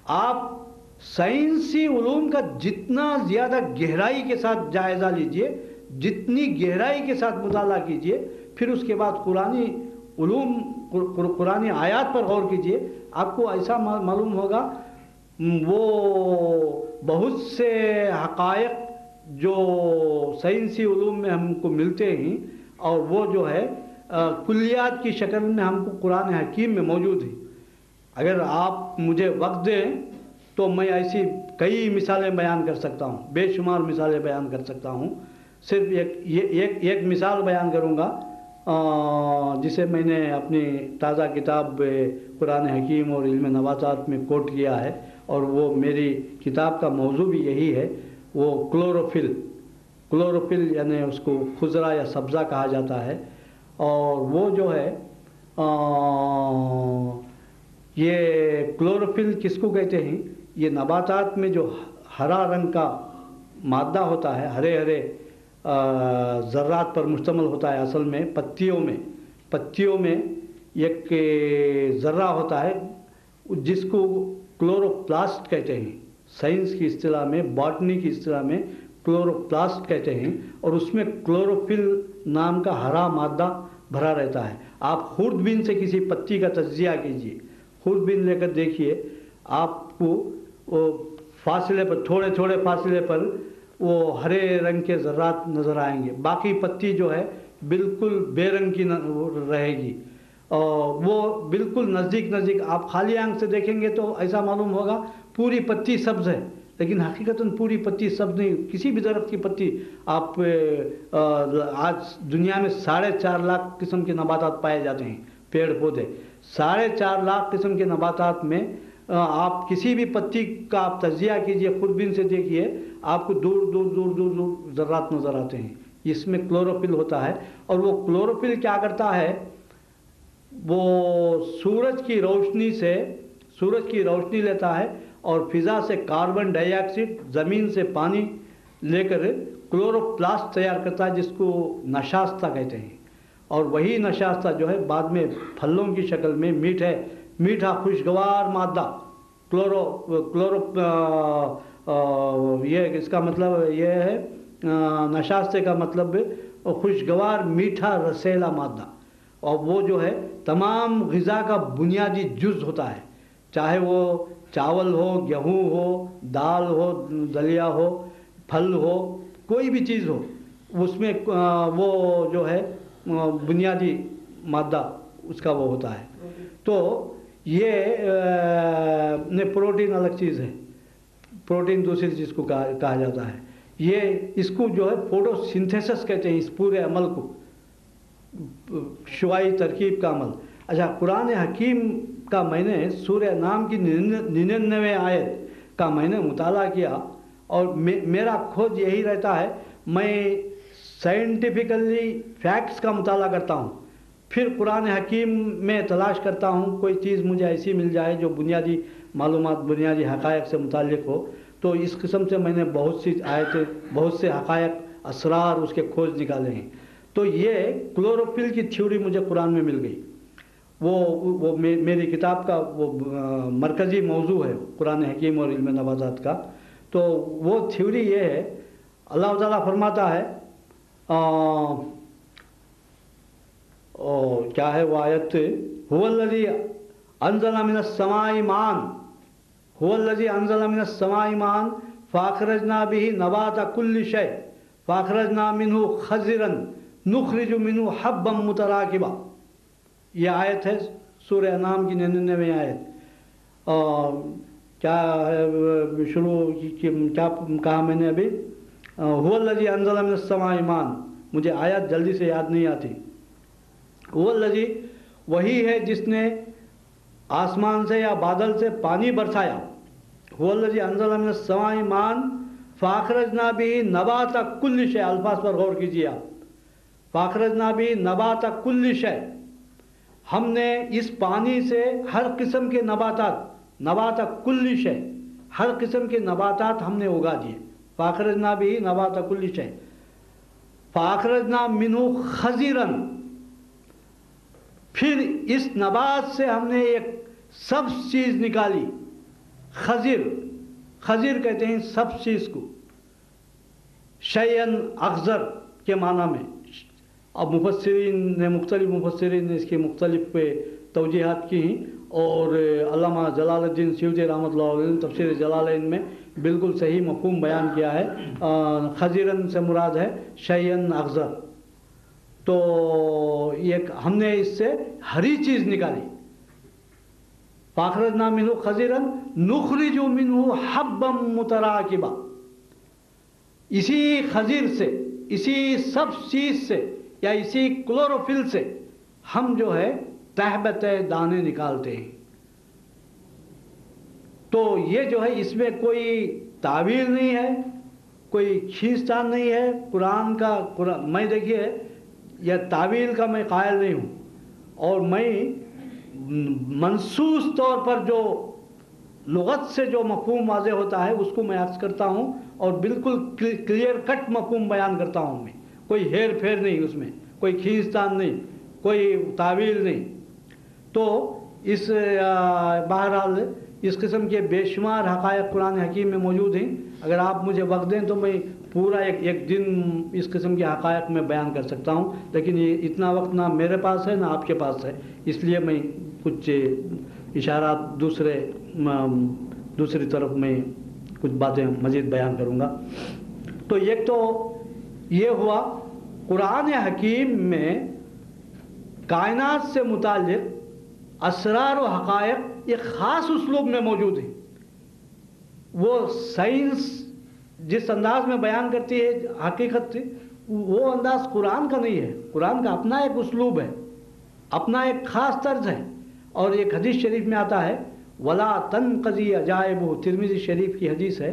[SPEAKER 2] آپ سائنسی علوم کا جتنا زیادہ گہرائی کے ساتھ جائزہ لیجئے، جتنی گہرائی کے ساتھ مطالعہ کیجئے، پھر اس کے بعد قرآنی علوم، قرآنی آیات پر غور کیجئے، آپ کو ایسا معلوم ہوگا وہ بہت سے حقائق جو سائنسی علوم میں ہم کو ملتے ہیں اور وہ جو ہے کلیات کی شکل میں ہم کو قرآن حکیم میں موجود ہیں. اگر آپ مجھے وقت دیں تو میں ایسی کئی مثالیں بیان کر سکتا ہوں، بے شمار مثالیں بیان کر سکتا ہوں. صرف ایک مثال بیان کروں گا جسے میں نے اپنی تازہ کتاب قرآن حکیم اور علم نباتات میں کوٹ کیا ہے، اور وہ میری کتاب کا موضوع بھی یہی ہے. وہ کلوروفل یعنی اس کو خضرہ یا سبزہ کہا جاتا ہے. اور وہ جو ہے یہ کلوروفل کس کو کہتے ہیں؟ یہ نباتات میں جو ہرا رنگ کا مادہ ہوتا ہے، ہرے ہرے ذرات پر مشتمل ہوتا ہے. اصل میں پتیوں میں ایک ذرہ ہوتا ہے جس کو کلوروپلاسٹ کہتے ہیں. سائنس کی اصطلاح میں، باٹنی کی اصطلاح میں کلوروپلاسٹ کہتے ہیں، اور اس میں کلوروفل نام کا ہرا مادہ بھرا رہتا ہے. آپ خوردبین سے کسی پتی کا تجزیہ کیجئے، خوردبین لے کر دیکھیے، آپ کو فاصلے پر، تھوڑے فاصلے پر وہ ہرے رنگ کے ذرات نظر آئیں گے. باقی پتی جو ہے بالکل بے رنگ کی رہے گی، اور وہ بالکل نزدیک آپ خالی آنکھ سے دیکھیں گے تو ایسا معلوم ہوگا پوری پتی سبز ہے، لیکن حقیقتاً پوری پتی سبز نہیں. کسی بھی درخت کی پتی آپ آج دنیا میں 4.5 لاکھ قسم کے نباتات پائے جاتے ہیں، پیڑ پودے. 4.5 لاکھ قسم کے نباتات میں آپ کسی بھی پتی کا آپ تجزیہ کیجئے، خوردبین سے دیکھیے، آپ کو دور ذرات نظر آتے ہیں. اس میں کلوروفل ہوتا ہے، اور وہ کلوروفل کیا کرتا ہے، وہ سورج کی روشنی لیتا ہے اور فضا سے کاربن ڈائی آکسائڈ، زمین سے پانی لے کر کلوروپلاسٹ تیار کرتا ہے، جس کو نشاستہ کہتے ہیں. اور وہی نشاستہ جو ہے بعد میں پھلوں کی شکل میں میٹھا خوشگوار مادہ یہ اس کا مطلب یہ ہے، نشاستے کا مطلب خوشگوار میٹھا رسیلا مادہ. اور وہ جو ہے تمام غذا کا بنیادی جز ہوتا ہے، چاہے وہ چاول ہو، گیہوں ہو، دال ہو، دلیا ہو، پھل ہو، کوئی بھی چیز ہو، اس میں وہ جو ہے بنیادی مادہ اس کا وہ ہوتا ہے. تو یہ پروٹین الگ چیز ہے، پروٹین دوسری چیز کو کہا جاتا ہے. اس کو جو ہے فوٹو سنتھیسس کہتے ہیں، اس پورے عمل کو، شعاعی ترکیب کا عمل. اچھا، قرآن حکیم کا میں نے سورہ انعام کی 99 آیت کا میں نے مطالعہ کیا، اور میرا کھوج یہی رہتا ہے، میں سائنٹیفکلی فیکٹس کا مطالعہ کرتا ہوں، پھر قرآن حکیم میں تلاش کرتا ہوں کوئی چیز مجھے ایسی مل جائے جو بنیادی معلومات، بنیادی حقائق سے متعلق ہو. تو اس قسم سے میں نے بہت سی آیتیں، بہت سے حقائق، اسرار اس کے کھوج نکالے ہیں. تو یہ کلوروفل کی تھیوری مجھے قرآن میں مل گئی. وہ میری کتاب کا وہ مرکزی موضوع ہے، قرآن حکیم اور علم نباتات کا. تو وہ تھیوری یہ ہے، اللہ تعالیٰ فرماتا ہے، کیا ہے وہ آیت، هو الذی انزل من السماء ماء، هو الذی انزل من السماء ماء فاخرجنا به نبات كل شيء فاخرجنا منه خضرا نخرج منه حبا متراکبا. یہ آیت ہے سورہ انعام کی 99 آیت. کیا شروع کیا کہا میں نے ابھی، هو الذی انزل من السماء ماء، مجھے آیت جلدی سے یاد نہیں آتی. هو الذی، وہی ہے جس نے آسمان سے یا بادل سے پانی برسایا. هو الذی انزل من السماء ماء فاخرجنا به نبات كل شيء، الفاظ پر غور کیجیے آپ. فاخرجنا به نبات كل شيء، ہم نے اس پانی سے ہر قسم کے نباتات، نبات كل شيء، ہر قسم کے نباتات ہم نے اگا دیے. فَأَخْرَجْنَا بِهِ نَبَاتَ كُلِّ شَيْءٍ فَأَخْرَجْنَا مِنْهُ خَزِرًا. پھر اس نبات سے ہم نے ایک سبز چیز نکالی. خضر، خضر کہتے ہیں سبز چیز کو، شیئن اخضر کے معنی میں. اب مختلف مفسرین نے اس کی مختلف توجیحات کی ہیں، اور علامہ جلال الدین سیوطی رحمۃ اللہ علیہ نے تفسیر جلالین میں بالکل صحیح مفہوم بیان کیا ہے. خضرن سے مراد ہے شیئن اخضر. تو ہم نے اس سے ہری چیز نکالی. فَأَخْرَجْنَا مِنْهُ خَزِرًا نُخْرِجُ مِنْهُ حَبًّا مُتَرَاكِبًا. اسی خضر سے، اسی سب چیز سے یا اسی کلوروفل سے ہم جو ہے تہ بتہ دانے نکالتے ہیں. تو یہ جو ہے اس میں کوئی تعویل نہیں ہے، کوئی کھینچتان نہیں ہے. قرآن کا میں دیکھیے یا تعویل کا میں قائل نہیں ہوں، اور میں منصوص طور پر جو لغت سے جو مفہوم واضح ہوتا ہے اس کو میں عرض کرتا ہوں، اور بالکل کلیئر کٹ مفہوم بیان کرتا ہوں. میں کوئی ہیر پھیر نہیں، اس میں کوئی کھینچتان نہیں، کوئی تعویل نہیں. تو اس بہرحال اس قسم کے بے شمار حقائق قرآن حکیم میں موجود ہیں. اگر آپ مجھے وقت دیں تو میں پورا ایک دن اس قسم کے حقائق میں بیان کر سکتا ہوں، لیکن یہ اتنا وقت نہ میرے پاس ہے نہ آپ کے پاس ہے. اس لیے میں کچھ اشارات دوسری طرف میں کچھ باتیں مزید بیان کروں گا. تو ایک تو یہ ہوا قرآن حکیم میں کائنات سے متعلق اسرار و حقائق ایک خاص اسلوب میں موجود ہیں. وہ سائنس جس انداز میں بیان کرتی ہے حقیقت، وہ انداز قرآن کا نہیں ہے. قرآن کا اپنا ایک اسلوب ہے، اپنا ایک خاص طرز ہے. اور ایک حدیث شریف میں آتا ہے وَلَا تَنْقَضِي عَجَائِبُهُ، ترمذی شریف کی حدیث ہے.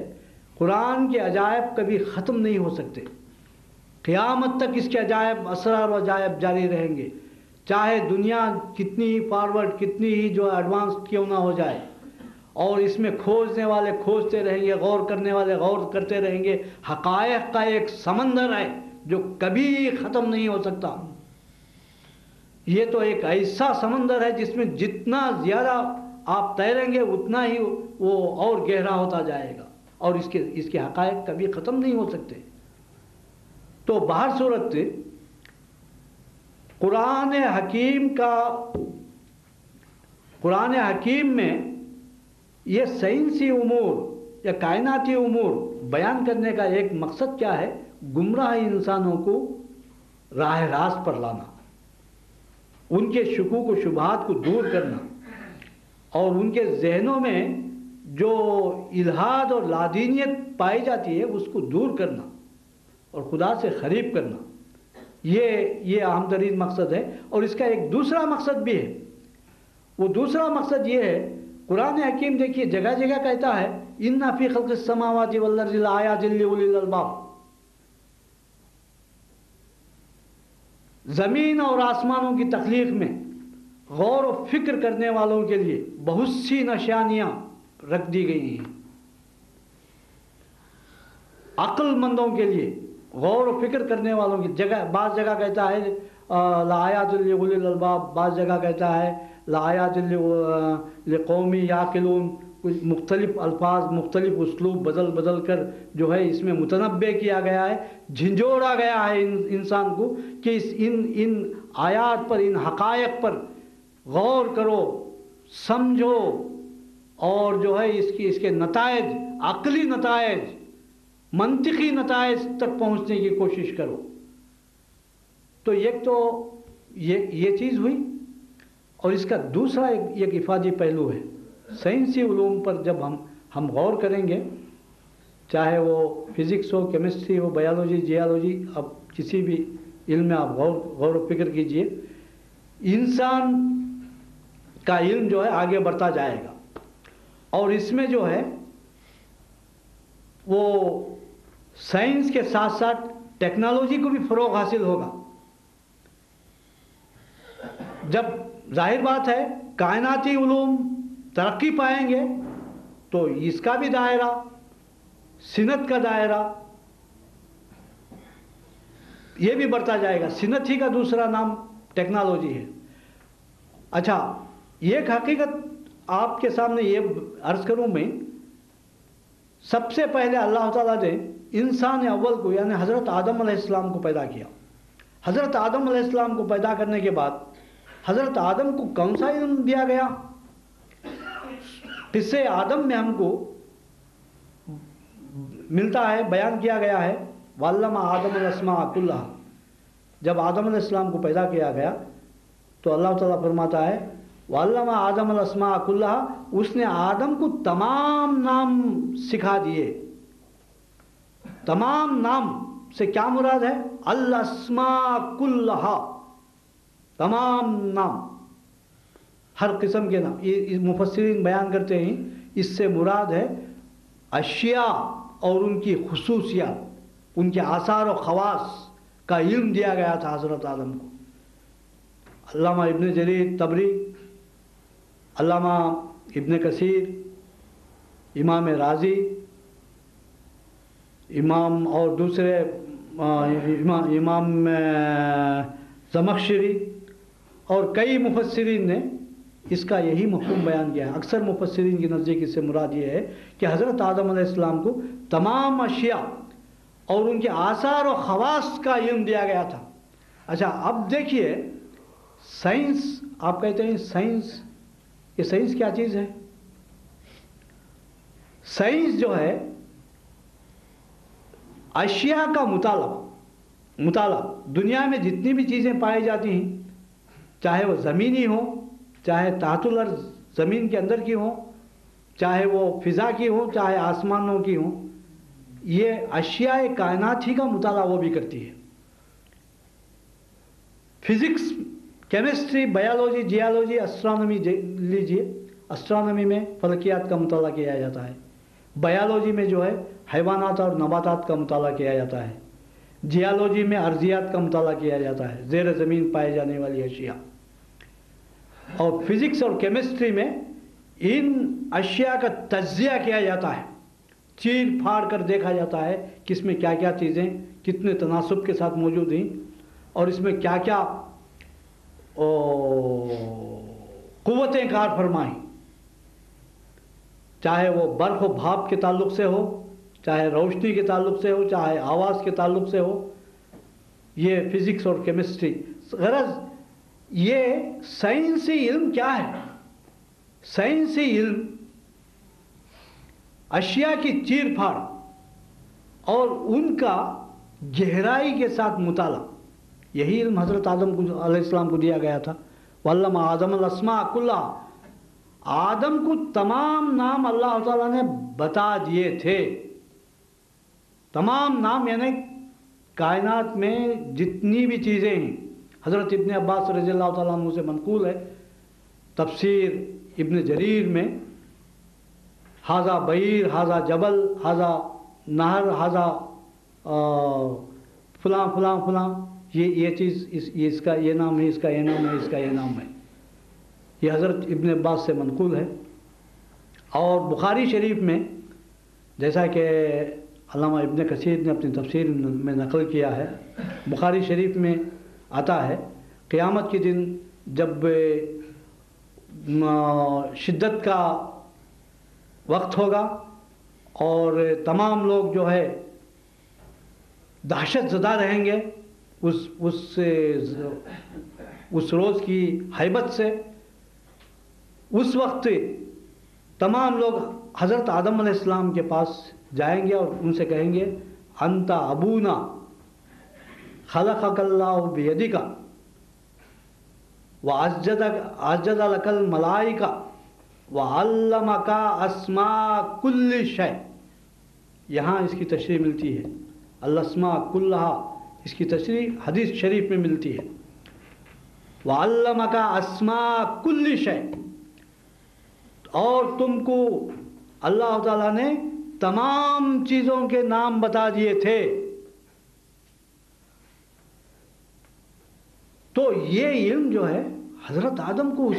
[SPEAKER 2] قرآن کے عجائب کبھی ختم نہیں ہو سکتے، قیامت تک اس کے عجائب، اسرار و عجائب جاری رہیں گے. چاہے دنیا کتنی ہی فارورڈ، کتنی ہی جو ایڈوانس کیوں نہ ہو جائے، اور اس میں کھوجنے والے کھوجتے رہیں گے، غور کرنے والے غور کرتے رہیں گے. حقائق کا ایک سمندر ہے جو کبھی ختم نہیں ہو سکتا. یہ تو ایک ایسا سمندر ہے جس میں جتنا زیادہ آپ تیریں گے اتنا ہی وہ اور گہرا ہوتا جائے گا، اور اس کے حقائق کبھی ختم نہیں ہو سکتے. تو بہر صورت قرآن حکیم میں یہ سائنسی امور یا کائناتی امور بیان کرنے کا ایک مقصد کیا ہے؟ گمراہ انسانوں کو راہ راست پر لانا، ان کے شکوک و شبہات کو دور کرنا، اور ان کے ذہنوں میں جو الہاد اور لادینیت پائی جاتی ہے اس کو دور کرنا اور خدا سے قریب کرنا. یہ اہم ترین مقصد ہے. اور اس کا ایک دوسرا مقصد بھی ہے. وہ دوسرا مقصد یہ ہے، قرآن حکیم دیکھیے جگہ جگہ کہتا ہے اِنَّ فِي خَلْقِ السَّمَاوَاتِ وَالْأَرْضِ لَآيَاتٍ لِأُولِي الْأَلْبَابِ. زمین اور آسمانوں کی تخلیق میں غور و فکر کرنے والوں کے لیے بہت سی نشانیاں رکھ دی گئی ہیں. عقل مندوں کے لیے، غور و فکر کرنے والوں کی بعض جگہ کہتا ہے لآیات لأولی الالباب، بعض جگہ کہتا ہے لآیات لقوم یعقلون. کچھ مختلف الفاظ، مختلف اسلوب بدل کر جو ہے اس میں متنبع کیا گیا ہے، جھنجھوڑا گیا ہے انسان کو کہ ان آیات پر، ان حقائق پر غور کرو، سمجھو، اور جو ہے اس کے نتائج، عقلی نتائج، منطقی نتائج تک پہنچنے کی کوشش کرو. تو ایک تو یہ چیز ہوئی. اور اس کا دوسرا ایک افادی پہلو ہے. سائنسی علوم پر جب ہم غور کریں گے، چاہے وہ فزکس ہو، کیمسٹری ہو، بایولوجی، جیالوجی، اب کسی بھی علم میں آپ غور و فکر کیجئے، انسان کا علم جو ہے آگے بڑھتا جائے گا، اور اس میں جو ہے وہ سائنس کے ساتھ ساتھ ٹیکنالوجی کو بھی فروغ حاصل ہوگا. جب ظاہر بات ہے کائناتی علوم ترقی پائیں گے تو اس کا بھی دائرہ، سنت کا دائرہ یہ بھی بڑھتا جائے گا۔ سنت ہی کا دوسرا نام ٹیکنالوجی ہے۔ اچھا، ایک حقیقت آپ کے سامنے یہ عرض کروں میں، سب سے پہلے اللہ تعالیٰ نے انسان اول کو یعنی حضرت آدم علیہ السلام کو پیدا کیا۔ حضرت آدم علیہ السلام کو پیدا کرنے کے بعد حضرت آدم کو کون سا علم دیا گیا؟ قصے آدم میں ہم کو ملتا ہے، بیان کیا گیا ہے، وَعَلَّمَ آدَمَ الْأَسْمَاءَ كُلَّهَا۔ جب آدم علیہ السلام کو پیدا کیا گیا تو اللہ تعالیٰ فرماتا ہے وَعَلَّمَ آدَمَ الْأَسْمَاءَ كُلَّهَا، اس نے آدم کو تمام نام سکھا دیے۔ تمام نام سے کیا مراد ہے؟ الاسماء کلہا، تمام نام، ہر قسم کے نام۔ مفسرین بیان کرتے ہیں اس سے مراد ہے اشیاء اور ان کی خصوصیات، ان کے آثار و خواص کا علم دیا گیا تھا حضرت آدم کو۔ علامہ ابن جریر طبری، علامہ ابن کثیر، امام رازی، امام اور دوسرے امام زمخشری اور کئی مفسرین نے اس کا یہی مفہوم بیان کیا ہے۔ اکثر مفسرین کی نزدیک اس سے مراد یہ ہے کہ حضرت آدم علیہ السلام کو تمام اشیاء اور ان کے آثار و خواص کا علم دیا گیا تھا۔ اچھا، اب دیکھیے سائنس، آپ کہتے ہیں سائنس، یہ سائنس کیا چیز ہے؟ سائنس جو ہے اشیاء کا مطالعہ، دنیا میں جتنی بھی چیزیں پائی جاتی ہیں، چاہے وہ زمینی ہوں، چاہے تحت الارض زمین کے اندر کی ہوں، چاہے وہ فضا کی ہوں، چاہے آسمانوں کی ہوں، یہ اشیاء کائنات ہی کا مطالعہ وہ بھی کرتی ہے۔ Physics, chemistry, biology, geology, astronomy لیجئے، اسٹرانومی میں فلکیات کا مطالعہ کیا جاتا ہے، بایولوجی میں جو ہے حیوانات اور نباتات کا مطالعہ کیا جاتا ہے، جیالوجی میں ارضیات کا مطالعہ کیا جاتا ہے، زیر زمین پائے جانے والی اشیاء، اور فزکس اور کیمسٹری میں ان اشیاء کا تجزیہ کیا جاتا ہے، چیر پھاڑ کر دیکھا جاتا ہے کہ اس میں کیا کیا چیزیں کتنے تناسب کے ساتھ موجود ہیں اور اس میں کیا کیا قوتیں کار فرمائیں، چاہے وہ برق و بھاپ کے تعلق سے ہو، چاہے روشنی کے تعلق سے ہو، چاہے آواز کے تعلق سے ہو، یہ فزکس اور کیمسٹری۔ غرض یہ سائنسی علم کیا ہے؟ سائنسی علم اشیاء کی چیر پھاڑ اور ان کا گہرائی کے ساتھ مطالعہ، یہی علم حضرت آدم علیہ السلام کو دیا گیا تھا۔ وَعَلَّمَ آدَمَ الْأَسْمَاءَ كُلَّهَا، آدم کو تمام نام اللہ تعالیٰ نے بتا دیے تھے۔ تمام نام یعنی کائنات میں جتنی بھی چیزیں ہیں، حضرت ابن عباس رضی اللہ تعالیٰ عنہ سے منقول ہے تفسیر ابن جریر میں، ہاذا بعیر، ہاذا جبل، ہاذا نہر، ہاذا فلاں فلاں فلاں، یہ چیز اس کا یہ نام ہے، اس کا یہ نام ہے، اس کا یہ نام ہے، یہ حضرت ابن عباس سے منقول ہے۔ اور بخاری شریف میں جیسا کہ علامہ ابن کثیر نے اپنی تفسیر میں نقل کیا ہے، بخاری شریف میں آتا ہے قیامت کے دن جب شدت کا وقت ہوگا اور تمام لوگ جو ہے دہشت زدہ رہیں گے اس روز کی ہیبت سے، اس وقت تمام لوگ حضرت آدم علیہ السلام کے پاس جائیں گے اور ان سے کہیں گے انت ابونا خلقک اللہ بیدک واسجد لک الملائکہ وعلمک اسماء کل شیء۔ یہاں اس کی تشریح ملتی ہے، الاسماء کلہا، اس کی تشریح حدیث شریف میں ملتی ہے، وعلمک اسماء کل شیء، اور تم کو اللہ تعالیٰ نے تمام چیزوں کے نام بتا دیے تھے۔ تو یہ علم جو ہے حضرت آدم کو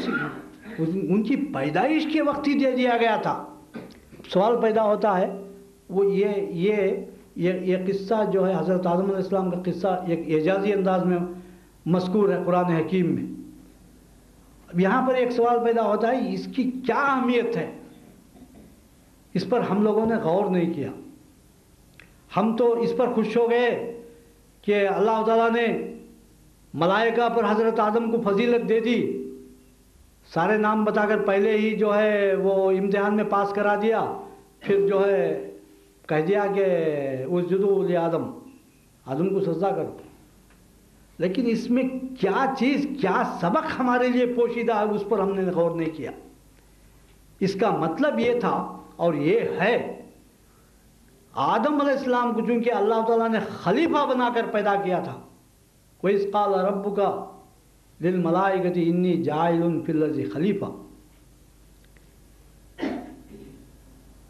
[SPEAKER 2] ان کی پیدائش کے وقت ہی دے دیا گیا تھا۔ سوال پیدا ہوتا ہے وہ یہ قصہ جو ہے حضرت آدم علیہ السلام کا قصہ ایک اعجازی انداز میں مذکور ہے قرآن حکیم میں. اب یہاں پر ایک سوال پیدا ہوتا ہے اس کی کیا اہمیت ہے؟ اس پر ہم لوگوں نے غور نہیں کیا. ہم تو اس پر خوش ہو گئے کہ اللہ تعالیٰ نے ملائکہ پر حضرت آدم کو فضیلت دے دی، سارے نام بتا کر پہلے ہی جو ہے وہ امتحان میں پاس کرا دیا، پھر جو ہے کہہ دیا کہ اسجدوا لآدم، آدم کو سجدہ کرو. لیکن اس میں کیا چیز، کیا سبق ہمارے لیے پوشیدہ ہے اس پر ہم نے غور نہیں کیا. اس کا مطلب یہ تھا اور یہ ہے آدم علیہ السلام کو چونکہ اللہ تعالیٰ نے خلیفہ بنا کر پیدا کیا تھا. وَإِذْ قَالَ رَبُّكَ لِلْمَلَائِكَةِ إِنِّي جَاعِلٌ فِي الْأَرْضِ خلیفہ.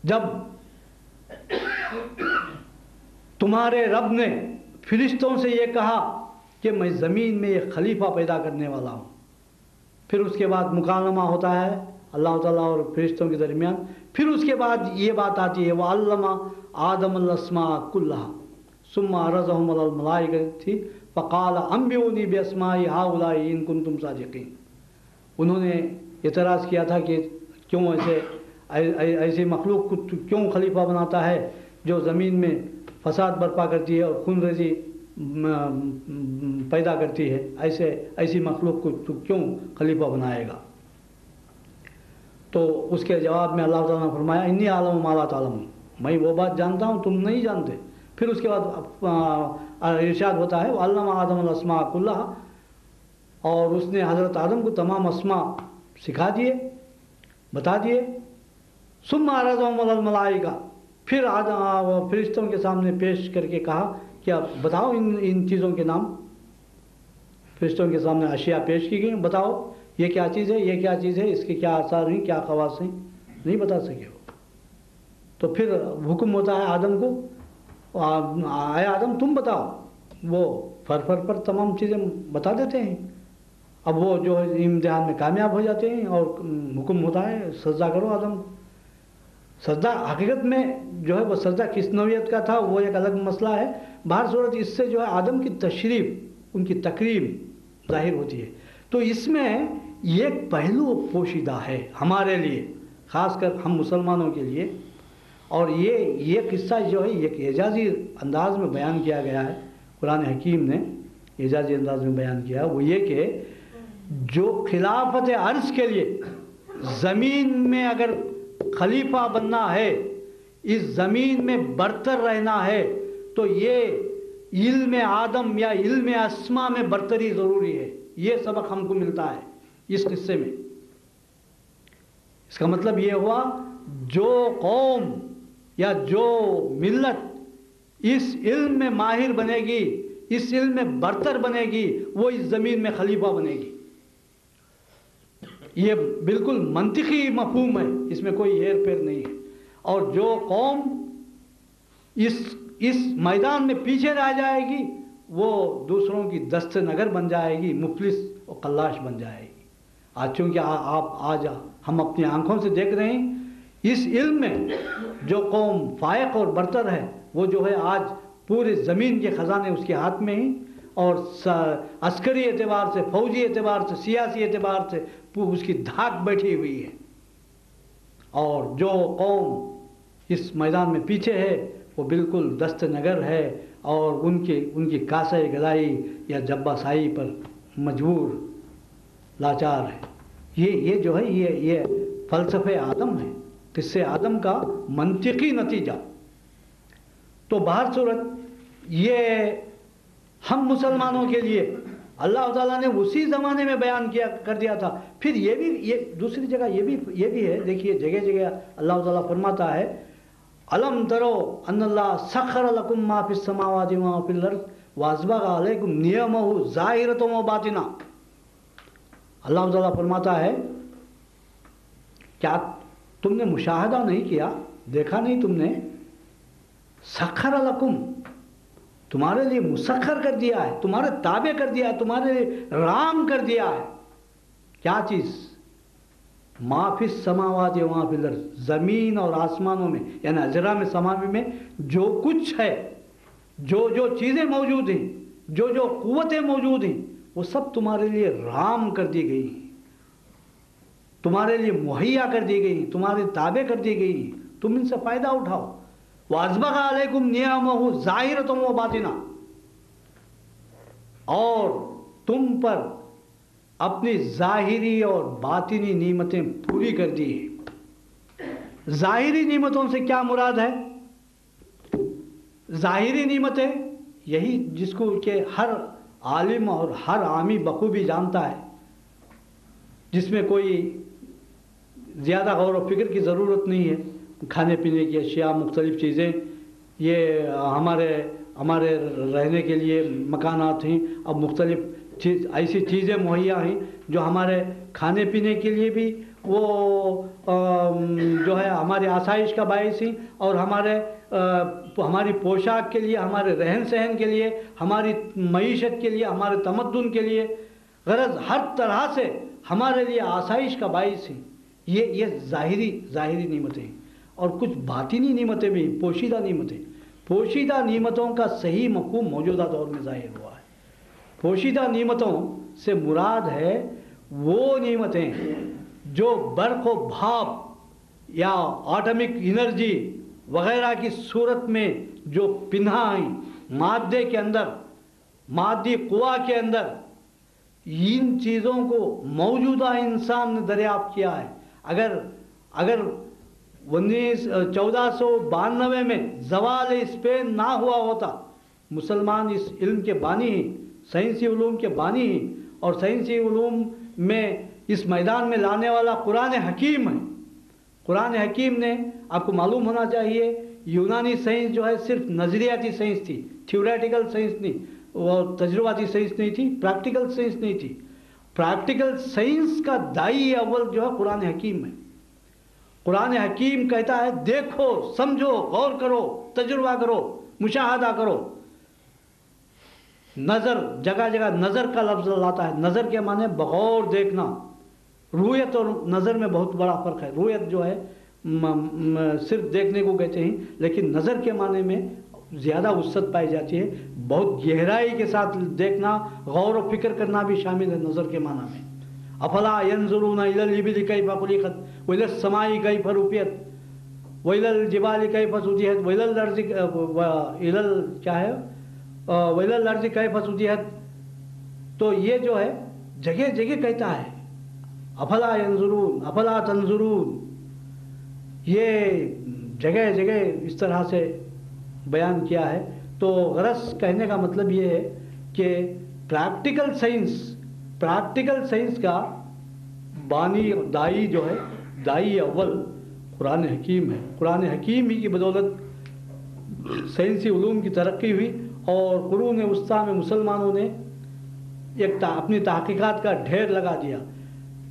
[SPEAKER 2] جب تمہارے رب نے فرشتوں سے یہ کہا کہ میں زمین میں ایک خلیفہ پیدا کرنے والا ہوں، پھر اس کے بعد مکالمہ ہوتا ہے اللہ تعالیٰ اور فرشتوں کے درمیان. پھر اس کے بعد یہ بات آتی ہے وَعَلَّمَ آدَمَ الْأَسْمَاءَ كُلَّهَا ثُمَّ عَرَضَهُمْ عَلَى الْمَلَائِكَةِ فَقَالَ أَنبِئُونِي بِأَسْمَاءِ هَؤُلَاءِ إِن كُنتُمْ صَادِقِينَ. انہوں نے اعتراض کیا تھا کہ کیوں ایسی مخلوق کو کیوں خلیفہ بناتا ہے جو زمین میں فساد برپا کرتی ہے اور خون ریزی پیدا کرتی ہے، ایسی مخلوق کو تو کیوں خلیفہ بنائے گا؟ تو اس کے جواب میں اللہ تعالیٰ نے فرمایا انی عالم ما لا تعلمون، میں وہ بات جانتا ہوں تم نہیں جانتے. پھر اس کے بعد ارشاد ہوتا ہے وَعَلَّمَ آدَمَ الْأَسْمَاءَ كُلَّهَا، اور اس نے حضرت آدم کو تمام اسماء سکھا دیے، بتا دیے. ثُمَّ عَرَضَهُمْ عَلَى الْمَلَائِكَةِ، پھر فرشتوں کے سامنے پیش کر کے کہا کہ آپ بتاؤ ان چیزوں کے نام. فرشتوں کے سامنے اشیاء پیش کی گئی، بتاؤ یہ کیا چیز ہے، یہ کیا چیز ہے، اس کے کیا آثار ہیں، کیا خواص ہیں، نہیں بتا سکے وہ. تو پھر حکم ہوتا ہے آدم کو اے آدم تم بتاؤ. وہ فر پر تمام چیزیں بتا دیتے ہیں. اب وہ جو امتحان میں کامیاب ہو جاتے ہیں اور حکم ہوتا ہے سجدہ کرو آدم کو. سجدہ حقیقت میں جو ہے وہ سجدہ کس نوعیت کا تھا وہ ایک الگ مسئلہ ہے. بہر صورت اس سے جو ہے آدم کی تشریف، ان کی تکریم ظاہر ہوتی ہے. تو اس میں ایک پہلو پوشیدہ ہے ہمارے لیے، خاص کر ہم مسلمانوں کے لیے. اور یہ قصہ جو ہے ایک اعجازی انداز میں بیان کیا گیا ہے، قرآن حکیم نے اعجازی انداز میں بیان کیا. وہ یہ کہ جو خلافت عرض کے لیے زمین میں اگر خلیفہ بننا ہے، اس زمین میں برتر رہنا ہے، تو یہ علم آدم یا علم اسماء میں برتری ضروری ہے. یہ سبق ہم کو ملتا ہے اس قصے میں. اس کا مطلب یہ ہوا جو قوم یا جو ملت اس علم میں ماہر بنے گی، اس علم میں برتر بنے گی، وہ اس زمین میں خلیفہ بنے گی. یہ بالکل منطقی مفہوم ہے، اس میں کوئی ہیر پھیر نہیں ہے. اور جو قوم اس میدان میں پیچھے رہ جائے گی وہ دوسروں کی دست نگر بن جائے گی، مفلس اور قلاش بن جائے گی. آج چونکہ آج ہم اپنی آنکھوں سے دیکھ رہے ہیں اس علم میں جو قوم فائق اور برتر ہے وہ جو ہے آج پورے زمین کے خزانے اس کے ہاتھ میں ہیں، اور عسکری اعتبار سے، فوجی اعتبار سے، سیاسی اعتبار سے اس کی دھاک بیٹھی ہوئی ہے. اور جو قوم اس میدان میں پیچھے ہے وہ بالکل دست نگر ہے اور ان کی کاسے گدائی یا جبہ سائی پر مجبور لاچار ہے. یہ جو ہے یہ فلسفہ آدم ہے، قصے آدم کا منطقی نتیجہ. تو بہر صورت یہ ہم مسلمانوں کے لیے اللہ تعالیٰ نے اسی زمانے میں بیان کر دیا تھا. پھر یہ دوسری جگہ یہ بھی ہے، دیکھیے جگہ جگہ اللہ تعالیٰ فرماتا ہے الم ترو ان اللہ سخر لکم ما فی السماوات و ما فی الارض واسبغ علیکم نعمہ ظاہرۃ و باطنہ. اللہ تعالیٰ فرماتا ہے کیا تم نے مشاہدہ نہیں کیا، دیکھا نہیں تم نے؟ سخر لکم، تمہارے لیے مسخر کر دیا ہے، تمہارے تابع کر دیا ہے، تمہارے لیے رام کر دیا ہے. کیا چیز؟ ما فی السماوات و ما فی الارض، زمین اور آسمانوں میں یعنی اجرام سماوی میں جو کچھ ہے، جو چیزیں موجود ہیں، جو قوتیں موجود ہیں، وہ سب تمہارے لیے رام کر دی گئی ہیں، تمہارے لیے مہیا کر دی گئی ہیں، تمہارے تابع کر دی گئی ہیں، تم ان سے فائدہ اٹھاؤ۔ وَأَسْبَغَ عَلَيْكُمْ نِعَمَهُ ظَاهِرَةً وَبَاطِنَةً، اور تم پر اپنی ظاہری اور باطنی نعمتیں پوری کر دی ہیں۔ ظاہری نعمتوں سے کیا مراد ہے؟ ظاہری نعمتیں یہی جس کو کہ ہر عالم اور ہر عامی بخوبی جانتا ہے، جس میں کوئی زیادہ غور و فکر کی ضرورت نہیں ہے۔ کھانے پینے کی اشیاء، مختلف چیزیں، یہ ہمارے رہنے کے لیے مکانات ہیں، اب مختلف ایسی چیزیں مہیا ہیں جو ہمارے کھانے پینے کے لیے بھی وہ جو ہے ہماری آسائش کا باعث ہیں، اور ہماری پوشاک کے لیے، ہمارے رہن سہن کے لیے، ہماری معیشت کے لیے، ہمارے تمدن کے لیے، غرض ہر طرح سے ہمارے لیے آسائش کا باعث ہیں۔ یہ ظاہری نعمتیں ہیں، اور کچھ باطنی نعمتیں بھی، پوشیدہ نعمتیں۔ پوشیدہ نعمتوں کا صحیح مفہوم موجودہ دور میں ظاہر ہوا ہے۔ پوشیدہ نعمتوں سے مراد ہے وہ نعمتیں جو برق و بھاپ یا آٹمک انرجی وغیرہ کی صورت میں جو پنہا ہیں مادے کے اندر، مادی قوا کے اندر، ان چیزوں کو موجودہ انسان نے دریافت کیا ہے۔ اگر 1492 میں زوال اسپین نہ ہوا ہوتا، مسلمان اس علم کے بانی ہیں، سائنسی علوم کے بانی ہیں، اور سائنسی علوم میں اس میدان میں لانے والا قرآن حکیم ہے۔ قرآن حکیم نے، آپ کو معلوم ہونا چاہیے، یونانی سائنس جو ہے صرف نظریاتی سائنس تھی، تھیوریٹیکل سائنس نہیں، وہ تجرباتی سائنس نہیں تھی، پریکٹیکل سائنس نہیں تھی۔ پریکٹیکل سائنس کا دائی اول جو ہے قرآن حکیم ہے۔ قرآن حکیم کہتا ہے دیکھو، سمجھو، غور کرو، تجربہ کرو، مشاہدہ کرو۔ نظر، جگہ جگہ نظر کا لفظ لاتا ہے۔ نظر کے معنی بغور دیکھنا۔ رویت اور نظر میں بہت بڑا فرق ہے۔ رویت جو ہے صرف دیکھنے کو کہتے ہیں، لیکن نظر کے معنی میں زیادہ وسعت پائی جاتی ہے، بہت گہرائی کے ساتھ دیکھنا، غور و فکر کرنا بھی شامل ہے نظر کے معنی میں۔ افلا ينظرون الى الابل كيف خلقت والى السماء كيف رفعت والى الجبال كيف سطحت والى الارض والى الارض كيف سطحت۔ تو یہ جو ہے جگہ جگہ کہتا ہے افلا ينظرون، افلا تنظرون، یہ جگہ جگہ اس طرح سے بیان کیا ہے۔ تو غرض کہنے کا مطلب یہ ہے کہ پریکٹیکل سائنس کا بانی دائی جو ہے، دائی اول قرآن حکیم ہے۔ قرآن حکیم ہی کی بدولت سائنسی علوم کی ترقی ہوئی، اور قرون وسطیٰ میں مسلمانوں نے اپنی تحقیقات کا ڈھیر لگا دیا۔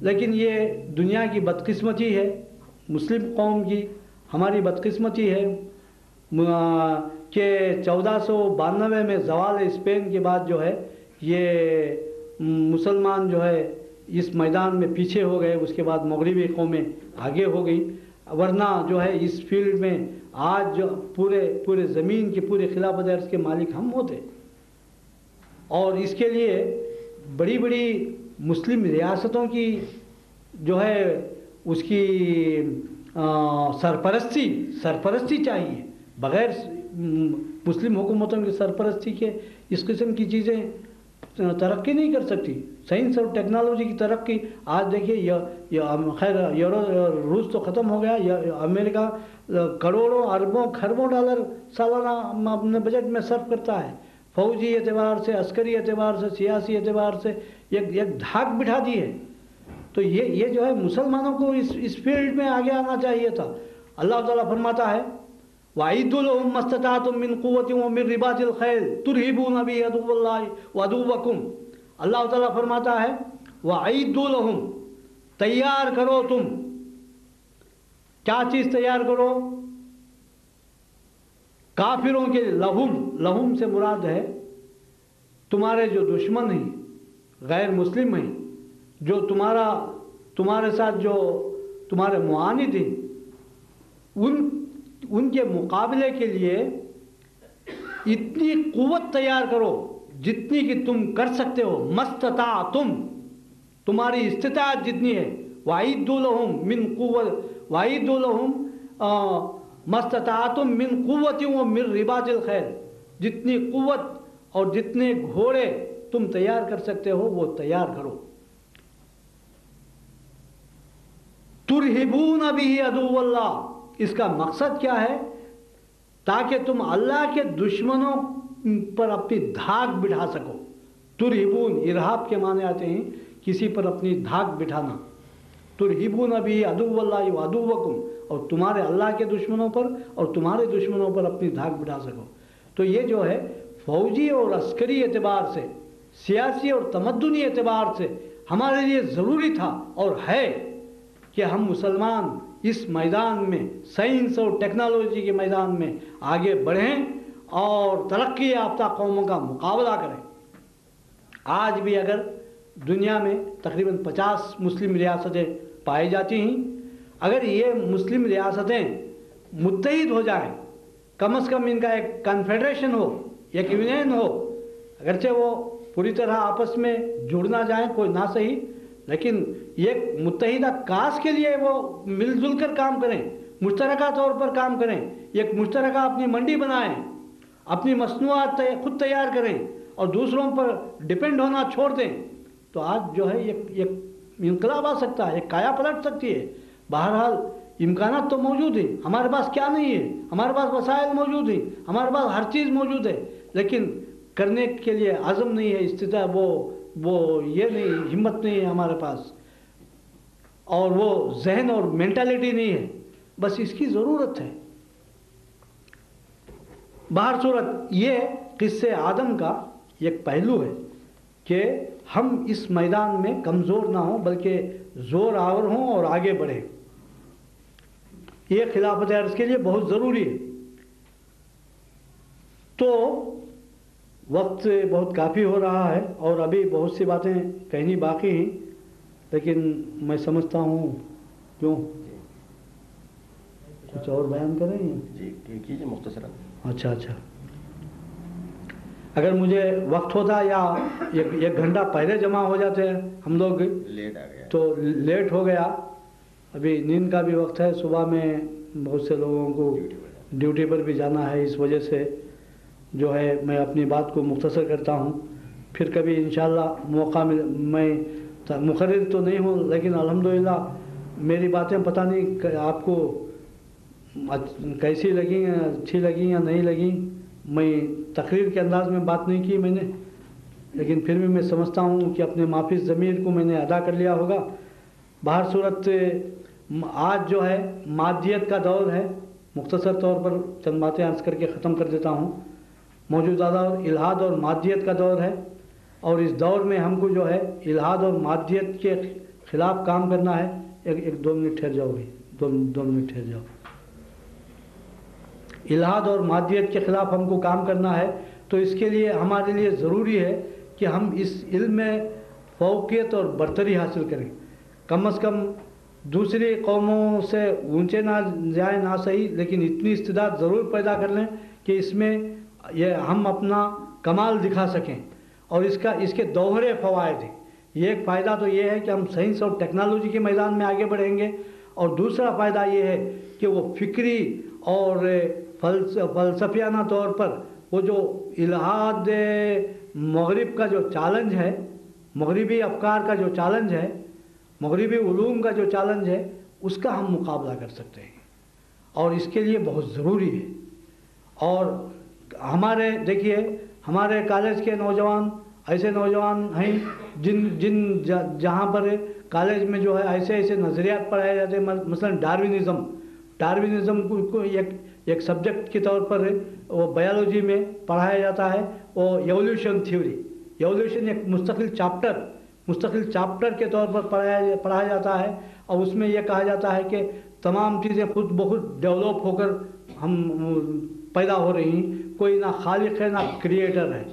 [SPEAKER 2] لیکن یہ دنیا کی بدقسمتی ہے، مسلم قوم کی ہماری بدقسمتی ہے کہ 1492 میں زوال اسپین کے بعد جو ہے یہ مسلمان جو ہے اس میدان میں پیچھے ہو گئے، اس کے بعد مغربی قومیں آگے ہو گئی، ورنہ جو ہے اس فیلڈ میں آج جو پورے زمین کے پورے خلافت ارض کے مالک ہم ہوتے۔ اور اس کے لیے بڑی بڑی مسلم ریاستوں کی جو ہے اس کی سرپرستی چاہیے۔ بغیر مسلم حکومتوں کی سرپرستی کے اس قسم کی چیزیں ترقی نہیں کر سکتی۔ سائنس اور ٹیکنالوجی کی ترقی آج دیکھیے، خیر روس تو ختم ہو گیا، امریکہ کروڑوں اربوں خربوں ڈالر سالانہ اپنے بجٹ میں صرف کرتا ہے۔ فوجی اعتبار سے، عسکری اعتبار سے، سیاسی اعتبار سے ایک دھاک بٹھا دی ہے۔ تو یہ جو ہے مسلمانوں کو اس فیلڈ میں آگے آنا چاہیے تھا۔ اللہ تعالیٰ فرماتا ہے وَأَعِدُّوا لَهُم مَّا اسْتَطَعْتُم مِّن قُوَّةٍ وَمِن رِّبَاطِ الْخَيْلِ تُرْهِبُونَ بِهِ عَدُوَّ اللَّهِ وَعَدُوَّكُمْ۔ اللہ تعالیٰ فرماتا ہے وَأَعِدُّوا لَهُم، تیار کرو تم۔ کیا چیز تیار کرو؟ کافروں کے لہم سے مراد ہے تمہارے جو دشمن ہیں، غیر مسلم ہیں، جو تمہارے ساتھ جو تمہارے معاند ہیں ان کے مقابلے کے لیے اتنی قوت تیار کرو جتنی کہ تم کر سکتے ہو، مستطاعتم، تمہاری استطاعت جتنی ہے، وَأَعِدُّوا لَهُم مِّن قُوَّةٍ وَأَعِدُّوا لَهُم مَّسْتَطَعْتُم مِّن قُوَّةٍ وَمِّن رِّبَاطِ الْخَيْلِ، جتنی قوت اور جتنے گھوڑے تم تیار کر سکتے ہو وہ تیار کرو. تُرْهِبُونَ بِهِ عَدُوَّ اللَّهِ، اس کا مقصد کیا ہے؟ تاکہ تم اللہ کے دشمنوں پر اپنی دھاک بٹھا سکو. ترہبون، ارہاب کے معنی آتے ہیں کسی پر اپنی دھاک بٹھانا. ترہبون بہ عدو اللہ وعدوکم، اور تمہارے اللہ کے دشمنوں پر اور تمہارے دشمنوں پر اپنی دھاک بٹھا سکو. تو یہ جو ہے فوجی اور عسکری اعتبار سے، سیاسی اور تمدنی اعتبار سے ہمارے لیے ضروری تھا اور ہے کہ ہم مسلمان اس میدان میں، سائنس اور ٹیکنالوجی کے میدان میں آگے بڑھیں اور ترقی یافتہ قوموں کا مقابلہ کریں. آج بھی اگر دنیا میں تقریباً 50 مسلم ریاستیں پائی جاتی ہیں، اگر یہ مسلم ریاستیں متحد ہو جائیں، کم از کم ان کا ایک کنفیڈریشن ہو، ایک یونین ہو، اگرچہ وہ پوری طرح آپس میں جڑنا جائیں کوئی نہ صحیح، لیکن ایک متحدہ کاس کے لیے وہ مل جل کر کام کریں، مشترکہ طور پر کام کریں، ایک مشترکہ اپنی منڈی بنائیں، اپنی مصنوعات خود تیار کریں اور دوسروں پر ڈیپینڈ ہونا چھوڑ دیں، تو آج جو ہے ایک انقلاب آ سکتا ہے، ایک کایا پلٹ سکتی ہے. بہرحال امکانات تو موجود ہیں، ہمارے پاس کیا نہیں ہے، ہمارے پاس وسائل موجود ہیں، ہمارے پاس ہر چیز موجود ہے، لیکن کرنے کے لیے عزم نہیں ہے، استطاعت وہ یہ نہیں، ہمت نہیں ہے ہمارے پاس، اور وہ ذہن اور مینٹالٹی نہیں ہے. بس اس کی ضرورت ہے. بہر صورت یہ قصے آدم کا ایک پہلو ہے کہ ہم اس میدان میں کمزور نہ ہوں بلکہ زور آور ہوں اور آگے بڑھیں. یہ خلافت عرض کے لیے بہت ضروری ہے. تو وقت بہت کافی ہو رہا ہے اور ابھی بہت سی باتیں کہنی باقی ہیں، لیکن میں سمجھتا ہوں کیوں کچھ اور بیان کریں
[SPEAKER 3] جی کیجیے مختصراً.
[SPEAKER 2] اچھا اگر مجھے وقت ہوتا یا ایک گھنٹہ پہلے جمع ہو جاتے ہیں ہم لوگ،
[SPEAKER 3] لیٹ آ گیا
[SPEAKER 2] تو لیٹ ہو گیا. ابھی نیند کا بھی وقت ہے، صبح میں بہت سے لوگوں کو ڈیوٹی پر بھی جانا ہے، اس وجہ سے جو ہے میں اپنی بات کو مختصر کرتا ہوں. پھر کبھی انشاءاللہ موقع میں مقرر تو نہیں ہوں، لیکن الحمدللہ میری باتیں پتہ نہیں کہ آپ کو کیسی لگیں، اچھی لگیں یا نہیں لگیں. میں تقریر کے انداز میں بات نہیں کی میں نے، لیکن پھر بھی میں سمجھتا ہوں کہ اپنے مافی ضمیر کو میں نے ادا کر لیا ہوگا. بہر صورت آج جو ہے مادیت کا دور ہے. مختصر طور پر چند باتیں عرض کر کے ختم کر دیتا ہوں. موجودہ دور الحاد اور مادیت کا دور ہے، اور اس دور میں ہم کو جو ہے الحاد اور مادیت کے خلاف کام کرنا ہے. ایک 2 منٹ ٹھہر جاؤ گے، 2 منٹ ٹھہر جاؤ. الحاد اور مادیت کے خلاف ہم کو کام کرنا ہے، تو اس کے لیے ہمارے لیے ضروری ہے کہ ہم اس علم میں فوقیت اور برتری حاصل کریں. کم از کم دوسری قوموں سے اونچے نہ جائیں نہ صحیح، لیکن اتنی استعداد ضرور پیدا کر لیں کہ اس میں ہم اپنا کمال دکھا سکیں. اور اس کے دوہرے فوائد ہیں. ایک فائدہ تو یہ ہے کہ ہم سائنس اور ٹیکنالوجی کے میدان میں آگے بڑھیں گے، اور دوسرا فائدہ یہ ہے کہ وہ فکری اور فلسفیانہ طور پر وہ جو الحاد مغرب کا جو چیلنج ہے، مغربی افکار کا جو چیلنج ہے، مغربی علوم کا جو چیلنج ہے، اس کا ہم مقابلہ کر سکتے ہیں، اور اس کے لیے بہت ضروری ہے. اور دیکھیے ہمارے کالج کے نوجوان ایسے نوجوان ہیں جہاں پر کالج میں جو ہے ایسے نظریات پڑھائے جاتے ہیں. مثلا ڈاروینزم کو ایک سبجیکٹ کے طور پر وہ بایولوجی میں پڑھایا جاتا ہے. وہ ایولیوشن تھیوری، ایولیوشن ایک مستقل چاپٹر کے طور پر پڑھایا جاتا ہے، اور اس میں یہ کہا جاتا ہے کہ تمام چیزیں خود بخود ڈیولپ ہو کر ہم پیدا ہو رہی ہیں، کوئی نہ خالق ہے نہ کریٹر ہے.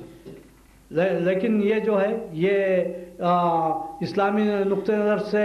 [SPEAKER 2] لیکن یہ جو ہے یہ اسلامی نقطہ نظر سے